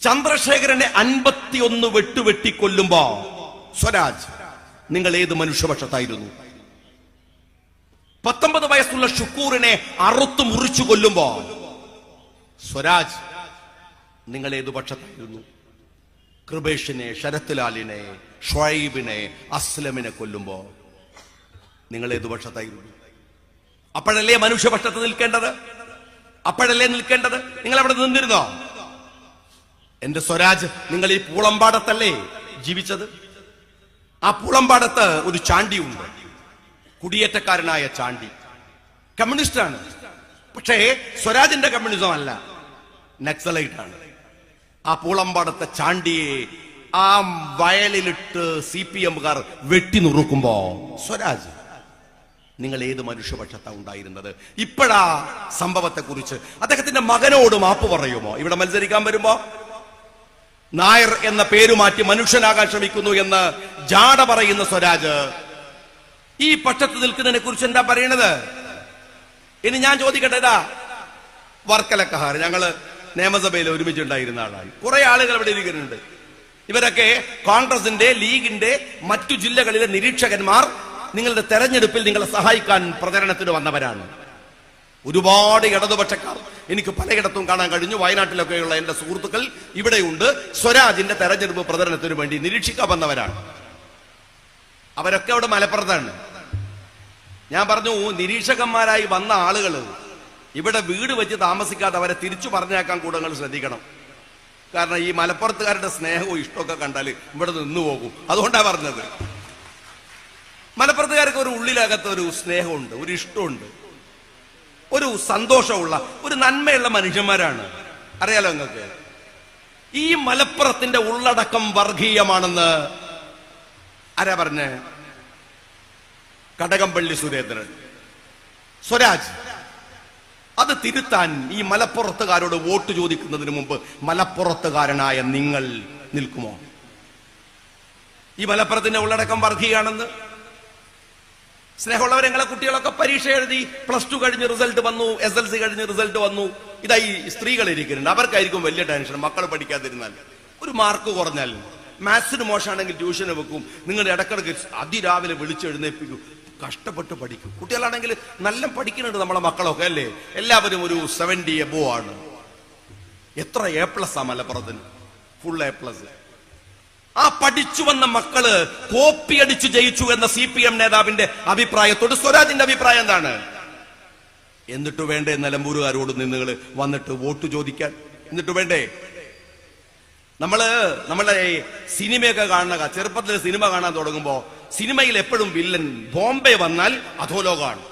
ചന്ദ്രശേഖരനെ 51 വെട്ടുവെട്ടിക്കൊല്ലുമ്പോ സ്വരാജ് നിങ്ങൾ ഏത് മനുഷ്യപക്ഷത്തായിരുന്നു? 19 വയസ്സുള്ള ഷുക്കൂറിനെ അറുത്തു മുറിച്ചു കൊല്ലുമ്പോ സ്വരാജ് നിങ്ങൾ ഏതു പക്ഷത്തായിരുന്നു? കൃപേഷിനെ, ശരത്ലാലിനെ, ഷുഐബിനെ, അസ്ലമിനെ കൊല്ലുമ്പോ നിങ്ങൾ ഏതു പക്ഷത്തായിരുന്നു? അപ്പോഴല്ലേ മനുഷ്യപക്ഷത്ത് നിൽക്കേണ്ടത്? നിങ്ങൾ അവിടെ നിന്നിരുന്നോ? എന്റെ സ്വരാജ്, നിങ്ങൾ ഈ പൂളമ്പാടത്തല്ലേ ജീവിച്ചത്? ആ പൂളമ്പാടത്ത് ഒരു ചാണ്ടിയുണ്ട്, കുടിയേറ്റക്കാരനായ ചാണ്ടി. കമ്മ്യൂണിസ്റ്റാണ്, പക്ഷേ സ്വരാജിന്റെ കമ്മ്യൂണിസം അല്ല, നക്സലൈറ്റ് ആണ്. ആ പൂളമ്പാടത്തെ ചാണ്ടിയെ ആ വയലിലിട്ട് CPM-കാർ വെട്ടി നുറുക്കുമ്പോ സ്വരാജ് നിങ്ങൾ ഏത് മനുഷ്യപക്ഷത്താ ഉണ്ടായിരുന്നത്? ഇപ്പോഴാ സംഭവത്തെ കുറിച്ച് അദ്ദേഹത്തിന്റെ മകനോട് മാപ്പ് പറയുമോ? ഇവിടെ മത്സരിക്കാൻ വരുമ്പോ നായർ എന്ന പേരു മാറ്റി മനുഷ്യനാകാൻ ശ്രമിക്കുന്നു എന്ന് ജാട പറയുന്ന സ്വരാജ് ഈ പക്ഷത്ത് നിൽക്കുന്നതിനെ കുറിച്ച് എന്താ പറയണത്? ഇനി ഞാൻ ചോദിക്കട്ടെ, വർക്കലക്കഹാർ, ഞങ്ങള് നിയമസഭയിൽ ഒരുമിച്ചുണ്ടായിരുന്ന ആളാണ്. കുറെ ആളുകൾ ഇവിടെ ഇരിക്കുന്നുണ്ട്. ഇവരൊക്കെ കോൺഗ്രസിന്റെ, ലീഗിന്റെ മറ്റു ജില്ലകളിലെ നിരീക്ഷകന്മാർ, നിങ്ങളുടെ തെരഞ്ഞെടുപ്പിൽ നിങ്ങളെ സഹായിക്കാൻ പ്രചരണത്തിന് വന്നവരാണ്. ഒരുപാട് ഇടതുപക്ഷക്കാർ എനിക്ക് പലയിടത്തും കാണാൻ കഴിഞ്ഞു. വയനാട്ടിലൊക്കെയുള്ള എന്റെ സുഹൃത്തുക്കൾ ഇവിടെയുണ്ട്. സ്വരാജിന്റെ തെരഞ്ഞെടുപ്പ് പ്രചരണത്തിന് വേണ്ടി നിരീക്ഷിക്കാൻ വന്നവരാണ്. അവരൊക്കെ അവിടെ മലപ്പുറത്താണ്. ഞാൻ പറഞ്ഞു, നിരീക്ഷകന്മാരായി വന്ന ആളുകൾ ഇവിടെ വീട് വെച്ച് താമസിക്കാതെ അവരെ തിരിച്ചു പറഞ്ഞേക്കാൻ കൂടെ നിങ്ങൾ ശ്രദ്ധിക്കണം. കാരണം ഈ മലപ്പുറത്തുകാരുടെ സ്നേഹവും ഇഷ്ടമൊക്കെ കണ്ടാൽ ഇവിടെ നിന്ന് പോകും. അതുകൊണ്ടാണ് പറഞ്ഞത്. മലപ്പുറത്തുകാർക്ക് ഒരു ഉള്ളിലകത്ത് ഒരു സ്നേഹമുണ്ട്, ഒരു ഇഷ്ടമുണ്ട്, ഒരു സന്തോഷമുള്ള, ഒരു നന്മയുള്ള മനുഷ്യന്മാരാണ്. അറിയാലോ നിങ്ങൾക്ക്. ഈ മലപ്പുറത്തിന്റെ ഉള്ളടക്കം വർഗീയമാണെന്ന് ആരാ പറഞ്ഞേ? കടകംപള്ളി സുരേന്ദ്രൻ. സ്വരാജ് അത് തിരുത്താൻ ഈ മലപ്പുറത്തുകാരോട് വോട്ട് ചോദിക്കുന്നതിന് മുമ്പ് മലപ്പുറത്തുകാരനായ നിങ്ങൾ നിൽക്കുമോ? ഈ മലപ്പുറത്തിന്റെ ഉള്ളടക്കം വർഗീയാണെന്ന് സ്നേഹമുള്ളവരെ, നിങ്ങളെ കുട്ടികളൊക്കെ പരീക്ഷ എഴുതി +2 കഴിഞ്ഞ് റിസൾട്ട് വന്നു, SLC കഴിഞ്ഞ് റിസൾട്ട് വന്നു. ഇതായി സ്ത്രീകൾ ഇരിക്കുന്നുണ്ട്. അവർക്കായിരിക്കും വലിയ ടെൻഷൻ. മക്കൾ പഠിക്കാതിരുന്നാൽ, ഒരു മാർക്ക് കുറഞ്ഞാൽ, മാത്സിന് മോശമാണെങ്കിൽ ട്യൂഷന് വെക്കും. നിങ്ങൾ ഇടക്കിടക്ക് അതിരാവിലെ വിളിച്ചെഴുന്നേൽപ്പിക്കും, കഷ്ടപ്പെട്ട് പഠിക്കും. കുട്ടികളാണെങ്കിൽ നല്ല പഠിക്കുന്നുണ്ട് നമ്മളെ മക്കളൊക്കെ, അല്ലേ? എല്ലാവരും ഒരു 70 above ആണ്. എത്ര A+ മലപ്പുറത്തിന്? Full A+. ആ പഠിച്ചു വന്ന മക്കള് കോപ്പി അടിച്ചു ജയിച്ചു എന്ന CPM നേതാവിന്റെ അഭിപ്രായത്തോട് സ്വരാജിന്റെ അഭിപ്രായം എന്താണ്? എന്നിട്ട് വേണ്ടേ നിലമ്പൂരുകാരോട് നിങ്ങൾ വന്നിട്ട് വോട്ട് ചോദിക്കാൻ? എന്നിട്ട് വേണ്ടേ? നമ്മളെ സിനിമയൊക്കെ കാണുക, ചെറുപ്പത്തിൽ സിനിമ കാണാൻ തുടങ്ങുമ്പോ സിനിമയിൽ എപ്പോഴും വില്ലൻ ബോംബെ വന്നാൽ അധോലോകാണ്.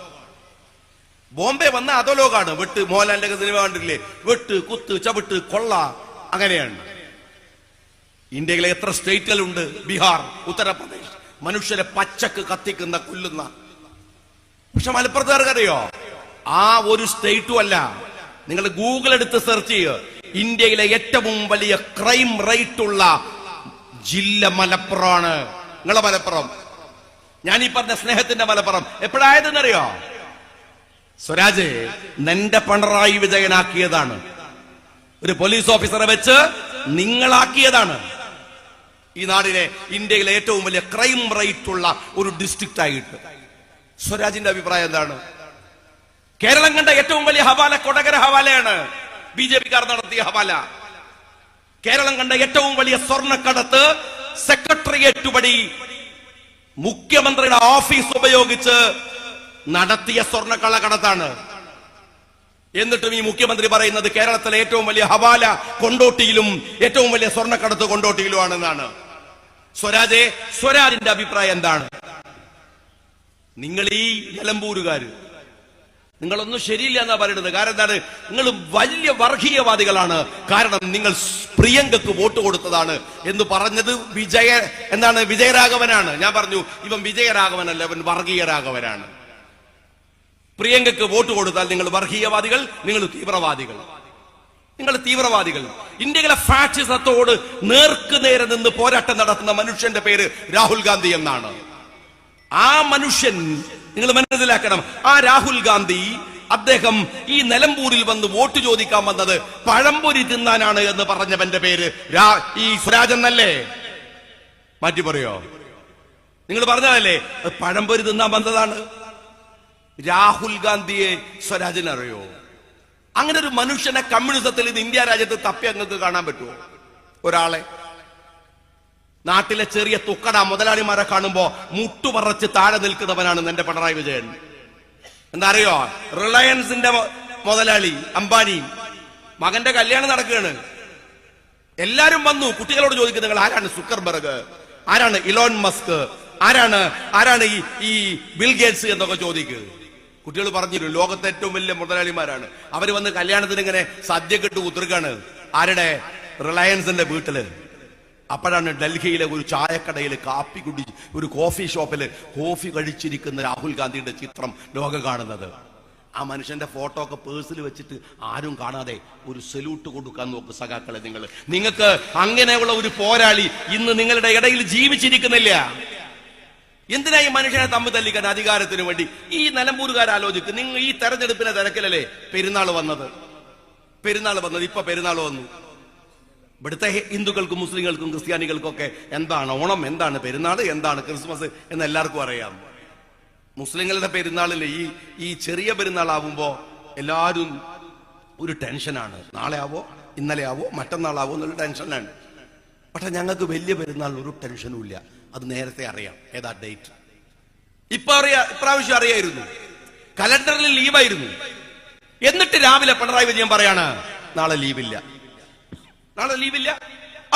ബോംബെ വന്നാൽ അധോലോകാണ്. വെട്ട്, മോഹൻലാലിന്റെ ഒക്കെ സിനിമ കണ്ടില്ലേ? വെട്ട്, കുത്ത്, ചവിട്ട്, കൊള്ള, അങ്ങനെയാണ്. ഇന്ത്യയിലെ എത്ര സ്റ്റേറ്റുകളുണ്ട്? ബീഹാർ, ഉത്തർപ്രദേശ്, മനുഷ്യരെ പച്ചക്ക് കത്തിക്കുന്ന, കൊല്ലുന്ന. പക്ഷെ മലപ്പുറത്തുകാർക്കറിയോ? ആ ഒരു സ്റ്റേറ്റും അല്ല. നിങ്ങൾ ഗൂഗിൾ എടുത്ത് സെർച്ച് ചെയ്യുക. ഇന്ത്യയിലെ ഏറ്റവും വലിയ ക്രൈം റേറ്റ് ഉള്ള ജില്ല മലപ്പുറമാണ്. നിങ്ങളെ മലപ്പുറം, ഞാൻ ഈ പറഞ്ഞ സ്നേഹത്തിന്റെ മലപ്പുറം എപ്പോഴായതെന്നറിയോ? സ്വരാജ് നിന്റെ പിണറായി വിജയനാക്കിയതാണ്. ഒരു പോലീസ് ഓഫീസറെ വെച്ച് നിങ്ങളാക്കിയതാണ് ഈ നാടിനെ ഇന്ത്യയിലെ ഏറ്റവും വലിയ ക്രൈം റേറ്റ് ഉള്ള ഒരു ഡിസ്ട്രിക്റ്റ് ആയിട്ട്. സ്വരാജിന്റെ അഭിപ്രായം എന്താണ്? കേരളം കണ്ട ഏറ്റവും വലിയ ഹവാല കൊടകര ഹവാലയാണ്. BJP-കാർ നടത്തിയ ഹവാല. കേരളം കണ്ട ഏറ്റവും വലിയ സ്വർണ്ണക്കടത്ത് സെക്രട്ടേറിയറ്റ് വഴി മുഖ്യമന്ത്രിയുടെ ഓഫീസ് ഉപയോഗിച്ച് നടത്തിയ സ്വർണ്ണക്കള്ളക്കടത്താണ്. എന്നിട്ടും ഈ മുഖ്യമന്ത്രി പറയുന്നത് കേരളത്തിലെ ഏറ്റവും വലിയ ഹവാല കൊണ്ടോട്ടിയിലും ഏറ്റവും വലിയ സ്വർണ്ണക്കടത്ത് കൊണ്ടോട്ടിയിലുമാണെന്നാണ്. സ്വരാജിന്റെ അഭിപ്രായം എന്താണ്? നിങ്ങൾ ഈ നിലമ്പൂരുകാര്, നിങ്ങളൊന്നും ശരിയില്ല എന്നാ പറയുന്നത്. കാരണം എന്താണ്? നിങ്ങൾ വലിയ വർഗീയവാദികളാണ്. കാരണം നിങ്ങൾ പ്രിയങ്കക്ക് വോട്ട് കൊടുത്തതാണ് എന്ന് പറഞ്ഞത് വിജയരാഘവനാണ്. ഞാൻ പറഞ്ഞു, ഇവൻ വിജയരാഘവനല്ല, ഇവൻ വർഗീയരാഘവനാണ്. പ്രിയങ്കക്ക് വോട്ട് കൊടുത്താൽ നിങ്ങൾ വർഗീയവാദികൾ, നിങ്ങൾ തീവ്രവാദികൾ. ഇന്ത്യയിലെ ഫാഷിസത്തോട് നേർക്കുനേരെ നിന്ന് പോരാട്ടം നടത്തുന്ന മനുഷ്യന്റെ പേര് രാഹുൽ ഗാന്ധി എന്നാണ്. ആ മനുഷ്യൻ, നിങ്ങൾ മനസ്സിലാക്കണം, ആ രാഹുൽ ഗാന്ധി അദ്ദേഹം ഈ നിലമ്പൂരിൽ വന്ന് വോട്ട് ചോദിക്കാൻ വന്നത് പഴംപൊരി തിന്നാനാണ് എന്ന് പറഞ്ഞവന്റെ പേര് ഈ സ്വരാജ് എന്നല്ലേ? മാറ്റി പറയോ? നിങ്ങൾ പറഞ്ഞതല്ലേ പഴംപൊരി തിന്നാൻ വന്നതാണ്. രാഹുൽ ഗാന്ധിയെ സ്വരാജിന് അറിയോ? അങ്ങനെ ഒരു മനുഷ്യനെ കമ്മ്യൂണിസത്തിൽ ഇത് ഇന്ത്യ രാജ്യത്ത് തപ്പി അങ്ങക്ക് കാണാൻ പറ്റുമോ? ഒരാളെ നാട്ടിലെ ചെറിയ തുക്കട മുതലാളിമാരെ കാണുമ്പോ മുട്ടുപറച്ച് താഴെ നിൽക്കുന്നവനാണ് എന്റെ പിണറായി വിജയൻ. എന്താ അറിയോ? റിലയൻസിന്റെ മുതലാളി അംബാനി മകന്റെ കല്യാണം നടക്കുകയാണ്. എല്ലാരും വന്നു. കുട്ടികളോട് ചോദിക്കുന്നത് നിങ്ങൾ ആരാണ് സുക്കർബർഗ്, ആരാണ് ഇലോൺ മസ്ക്, ആരാണ് ഈ ബിൽ ഗേറ്റ്സ് എന്നൊക്കെ ചോദിക്കുക. കുട്ടികൾ പറഞ്ഞിരുന്നു ലോകത്തെ ഏറ്റവും വലിയ മുതലാളിമാരാണ്. അവര് വന്ന് കല്യാണത്തിന് ഇങ്ങനെ സദ്യ കെട്ട് കുത്തിർക്കാണ്. ആരുടെ? റിലയൻസിന്റെ വീട്ടില്. അപ്പോഴാണ് ഡൽഹിയിലെ ഒരു ചായക്കടയിൽ കാപ്പി കുടിച്ച് ഒരു കോഫി ഷോപ്പിൽ കോഫി കഴിച്ചിരിക്കുന്ന രാഹുൽ ഗാന്ധിയുടെ ചിത്രം ലോകം കാണുന്നത്. ആ മനുഷ്യന്റെ ഫോട്ടോ ഒക്കെ പേഴ്സിൽ വെച്ചിട്ട് ആരും കാണാതെ ഒരു സല്യൂട്ട് കൊടുക്കാൻ നോക്ക് സഖാക്കളെ. നിങ്ങൾക്ക് അങ്ങനെയുള്ള ഒരു പോരാളി ഇന്ന് നിങ്ങളുടെ ഇടയിൽ ജീവിച്ചിരിക്കുന്നില്ല. എന്തിനാ ഈ മനുഷ്യനെ തമ്മിൽ തല്ലിക്കാൻ അധികാരത്തിന് വേണ്ടി? ഈ നിലമ്പൂരുകാർ ആലോചിക്കും. നിങ്ങൾ ഈ തെരഞ്ഞെടുപ്പിന്റെ തിരക്കിലല്ലേ പെരുന്നാൾ വന്നത്? ഇപ്പൊ പെരുന്നാൾ വന്നു. ഇവിടുത്തെ ഹിന്ദുക്കൾക്കും മുസ്ലിങ്ങൾക്കും ക്രിസ്ത്യാനികൾക്കും ഒക്കെ എന്താണ് ഓണം, എന്താണ് പെരുന്നാൾ, എന്താണ് ക്രിസ്മസ് എന്ന് എല്ലാവർക്കും അറിയാം. മുസ്ലിങ്ങളുടെ പെരുന്നാളില് ഈ ചെറിയ പെരുന്നാളാവുമ്പോ എല്ലാവരും ഒരു ടെൻഷനാണ്. നാളെ ആവോ, ഇന്നലെ ആവോ, മറ്റന്നാളാവോ എന്നുള്ള ടെൻഷനാണ്. പക്ഷെ ഞങ്ങൾക്ക് വലിയ പെരുന്നാളിന് ഒരു ടെൻഷനും ഇല്ല. അത് നേരത്തെ അറിയാം ഏതാ ഡേറ്റ്. ഇപ്രാവശ്യം അറിയായിരുന്നു. കലണ്ടറിൽ ലീവായിരുന്നു. എന്നിട്ട് രാവിലെ പിണറായി വിജയൻ പറയാണ് നാളെ ലീവില്ല.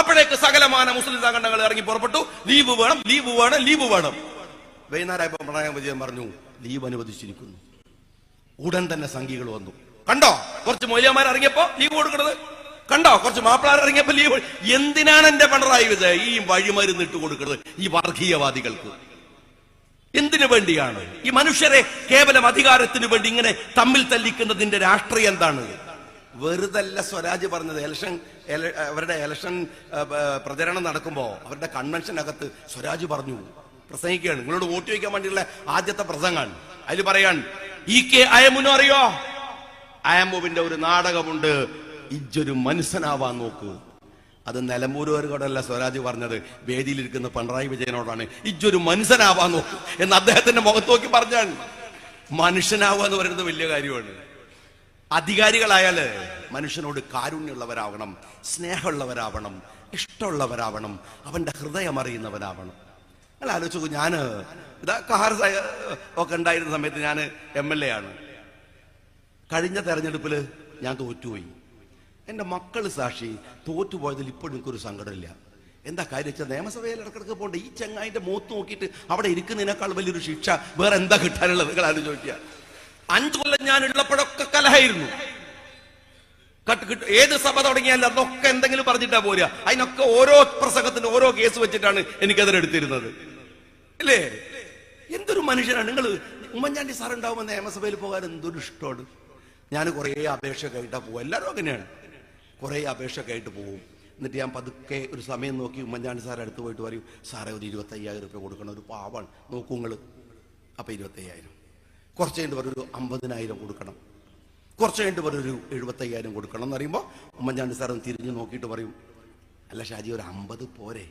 അപ്പോഴേക്ക് സകലമാന മുസ്ലിം സംഘടനകൾ ഇറങ്ങി പുറപ്പെട്ടു. ലീവ് വേണം. വൈകുന്നേരമായപ്പോ പിണറായി വിജയൻ പറഞ്ഞു ലീവ് അനുവദിച്ചിരിക്കുന്നു. ഉടൻ തന്നെ സംഘികൾ വന്നു. കണ്ടോ കുറച്ച് മൊയ്ലിയന്മാർ ഇറങ്ങിയപ്പോ ലീവ് കൊടുക്കുന്നത്? കണ്ടോ കുറച്ച് മാപ്പിളാർ ഇറങ്ങിയപ്പോ ലീവ്? എന്തിനാണ് എന്റെ പിണറായി വിജയൻ ഈ വഴിമരുന്ന് ഇട്ട് കൊടുക്കുന്നത് ഈ വർഗീയവാദികൾക്ക്? എന്തിനു വേണ്ടിയാണ് ഈ മനുഷ്യരെ കേവലം അധികാരത്തിന് വേണ്ടി ഇങ്ങനെ തമ്മിൽ തല്ലിക്കുന്നതിന്റെ രാഷ്ട്രീയം എന്താണ്? വെറുതല്ല സ്വരാജ് പറഞ്ഞത്. അവരുടെ ഇലക്ഷൻ പ്രചരണം നടക്കുമ്പോ അവരുടെ കൺവെൻഷനകത്ത് സ്വരാജ് പറഞ്ഞു, പ്രസംഗിക്കുകയാണ്. നിങ്ങളോട് വോട്ട് ചോദിക്കാൻ വേണ്ടിയുള്ള ആദ്യത്തെ പ്രസംഗമാണ്. അതിൽ പറയാൻ EK അയമുനോ അറിയോ? അയമുവിന്റെ ഒരു നാടകമുണ്ട്, ഇജ്ജൊരു മനുഷ്യനാവാൻ നോക്ക്. അത് നിലമ്പൂരുകാരോടല്ല സ്വരാജ് പറഞ്ഞത്, വേദിയിലിരിക്കുന്ന പിണറായി വിജയനോടാണ്. ഇജ്ജൊരു മനുഷ്യനാവാൻ നോക്ക് എന്ന് അദ്ദേഹത്തിന്റെ മുഖത്ത് നോക്കി പറഞ്ഞാണ്. മനുഷ്യനാവുക എന്ന് പറയുന്നത് വലിയ കാര്യമാണ്. അധികാരികളായാല് മനുഷ്യനോട് കാരുണ്യമുള്ളവരാവണം, സ്നേഹമുള്ളവരാവണം, ഇഷ്ടമുള്ളവരാവണം, അവന്റെ ഹൃദയം അറിയുന്നവരാവണം. നിങ്ങൾ ആലോചിച്ചു, ഞാന് കാർ ഒക്കെ ഉണ്ടായിരുന്ന സമയത്ത് ഞാൻ MLA ആണ്. കഴിഞ്ഞ തെരഞ്ഞെടുപ്പില് ഞാൻ തോറ്റുപോയി. എന്റെ മക്കള് സാക്ഷി. തോറ്റുപോയതിൽ ഇപ്പോഴും എനിക്കൊരു സങ്കടമില്ല. എന്താ കാര്യം വെച്ചാൽ നിയമസഭയിൽ ഇടക്കിടക്ക് പോകണ്ട. ഈ ചങ്ങായിന്റെ മൂത്ത് നോക്കിയിട്ട് അവിടെ ഇരിക്കുന്നതിനേക്കാൾ വലിയൊരു ശിക്ഷ വേറെ എന്താ കിട്ടാനുള്ളത്? നിങ്ങൾ ആലോചിക്കുക. 5 കൊല്ലം ഞാൻ ഉള്ളപ്പോഴൊക്കെ കലഹായിരുന്നു. ഏത് സഭ തുടങ്ങിയാലും അതൊക്കെ എന്തെങ്കിലും പറഞ്ഞിട്ടാ പോരുക. അതിനൊക്കെ ഓരോ പ്രസംഗത്തിന് ഓരോ കേസ് വെച്ചിട്ടാണ് എനിക്കതിനെടുത്തിരുന്നത്. അല്ലേ? എന്തൊരു മനുഷ്യനാണ് നിങ്ങൾ. ഉമ്മൻചാണ്ടി സാർ ഉണ്ടാവുമ്പോൾ നിയമസഭയിൽ പോകാൻ എന്തൊരു ഇഷ്ടമാണ്. ഞാൻ കുറേ അപേക്ഷയൊക്കെ ആയിട്ടാ പോകും. എല്ലാവരും അങ്ങനെയാണ്. കുറേ അപേക്ഷയൊക്കെ ആയിട്ട് പോകും. എന്നിട്ട് ഞാൻ പതുക്കെ ഒരു സമയം നോക്കി ഉമ്മൻചാണ്ടി സാർ അടുത്ത് പോയിട്ട് പറയും, സാറേ ഒരു 25,000 രൂപ കൊടുക്കണം, ഒരു പാവാണ്, നോക്കൂ നിങ്ങൾ. അപ്പൊ 25,000. കുറച്ച് കഴിഞ്ഞിട്ട് ഒരു 50,000 കൊടുക്കണം. കുറച്ച് കഴിഞ്ഞിട്ട് ഒരു 75,000 കൊടുക്കണം എന്ന് പറയുമ്പോൾ ഉമ്മൻചാണ്ടി സാർ തിരിഞ്ഞു നോക്കിയിട്ട് പറയും, അല്ല ഷാജി ഒരു 50 പോരെ?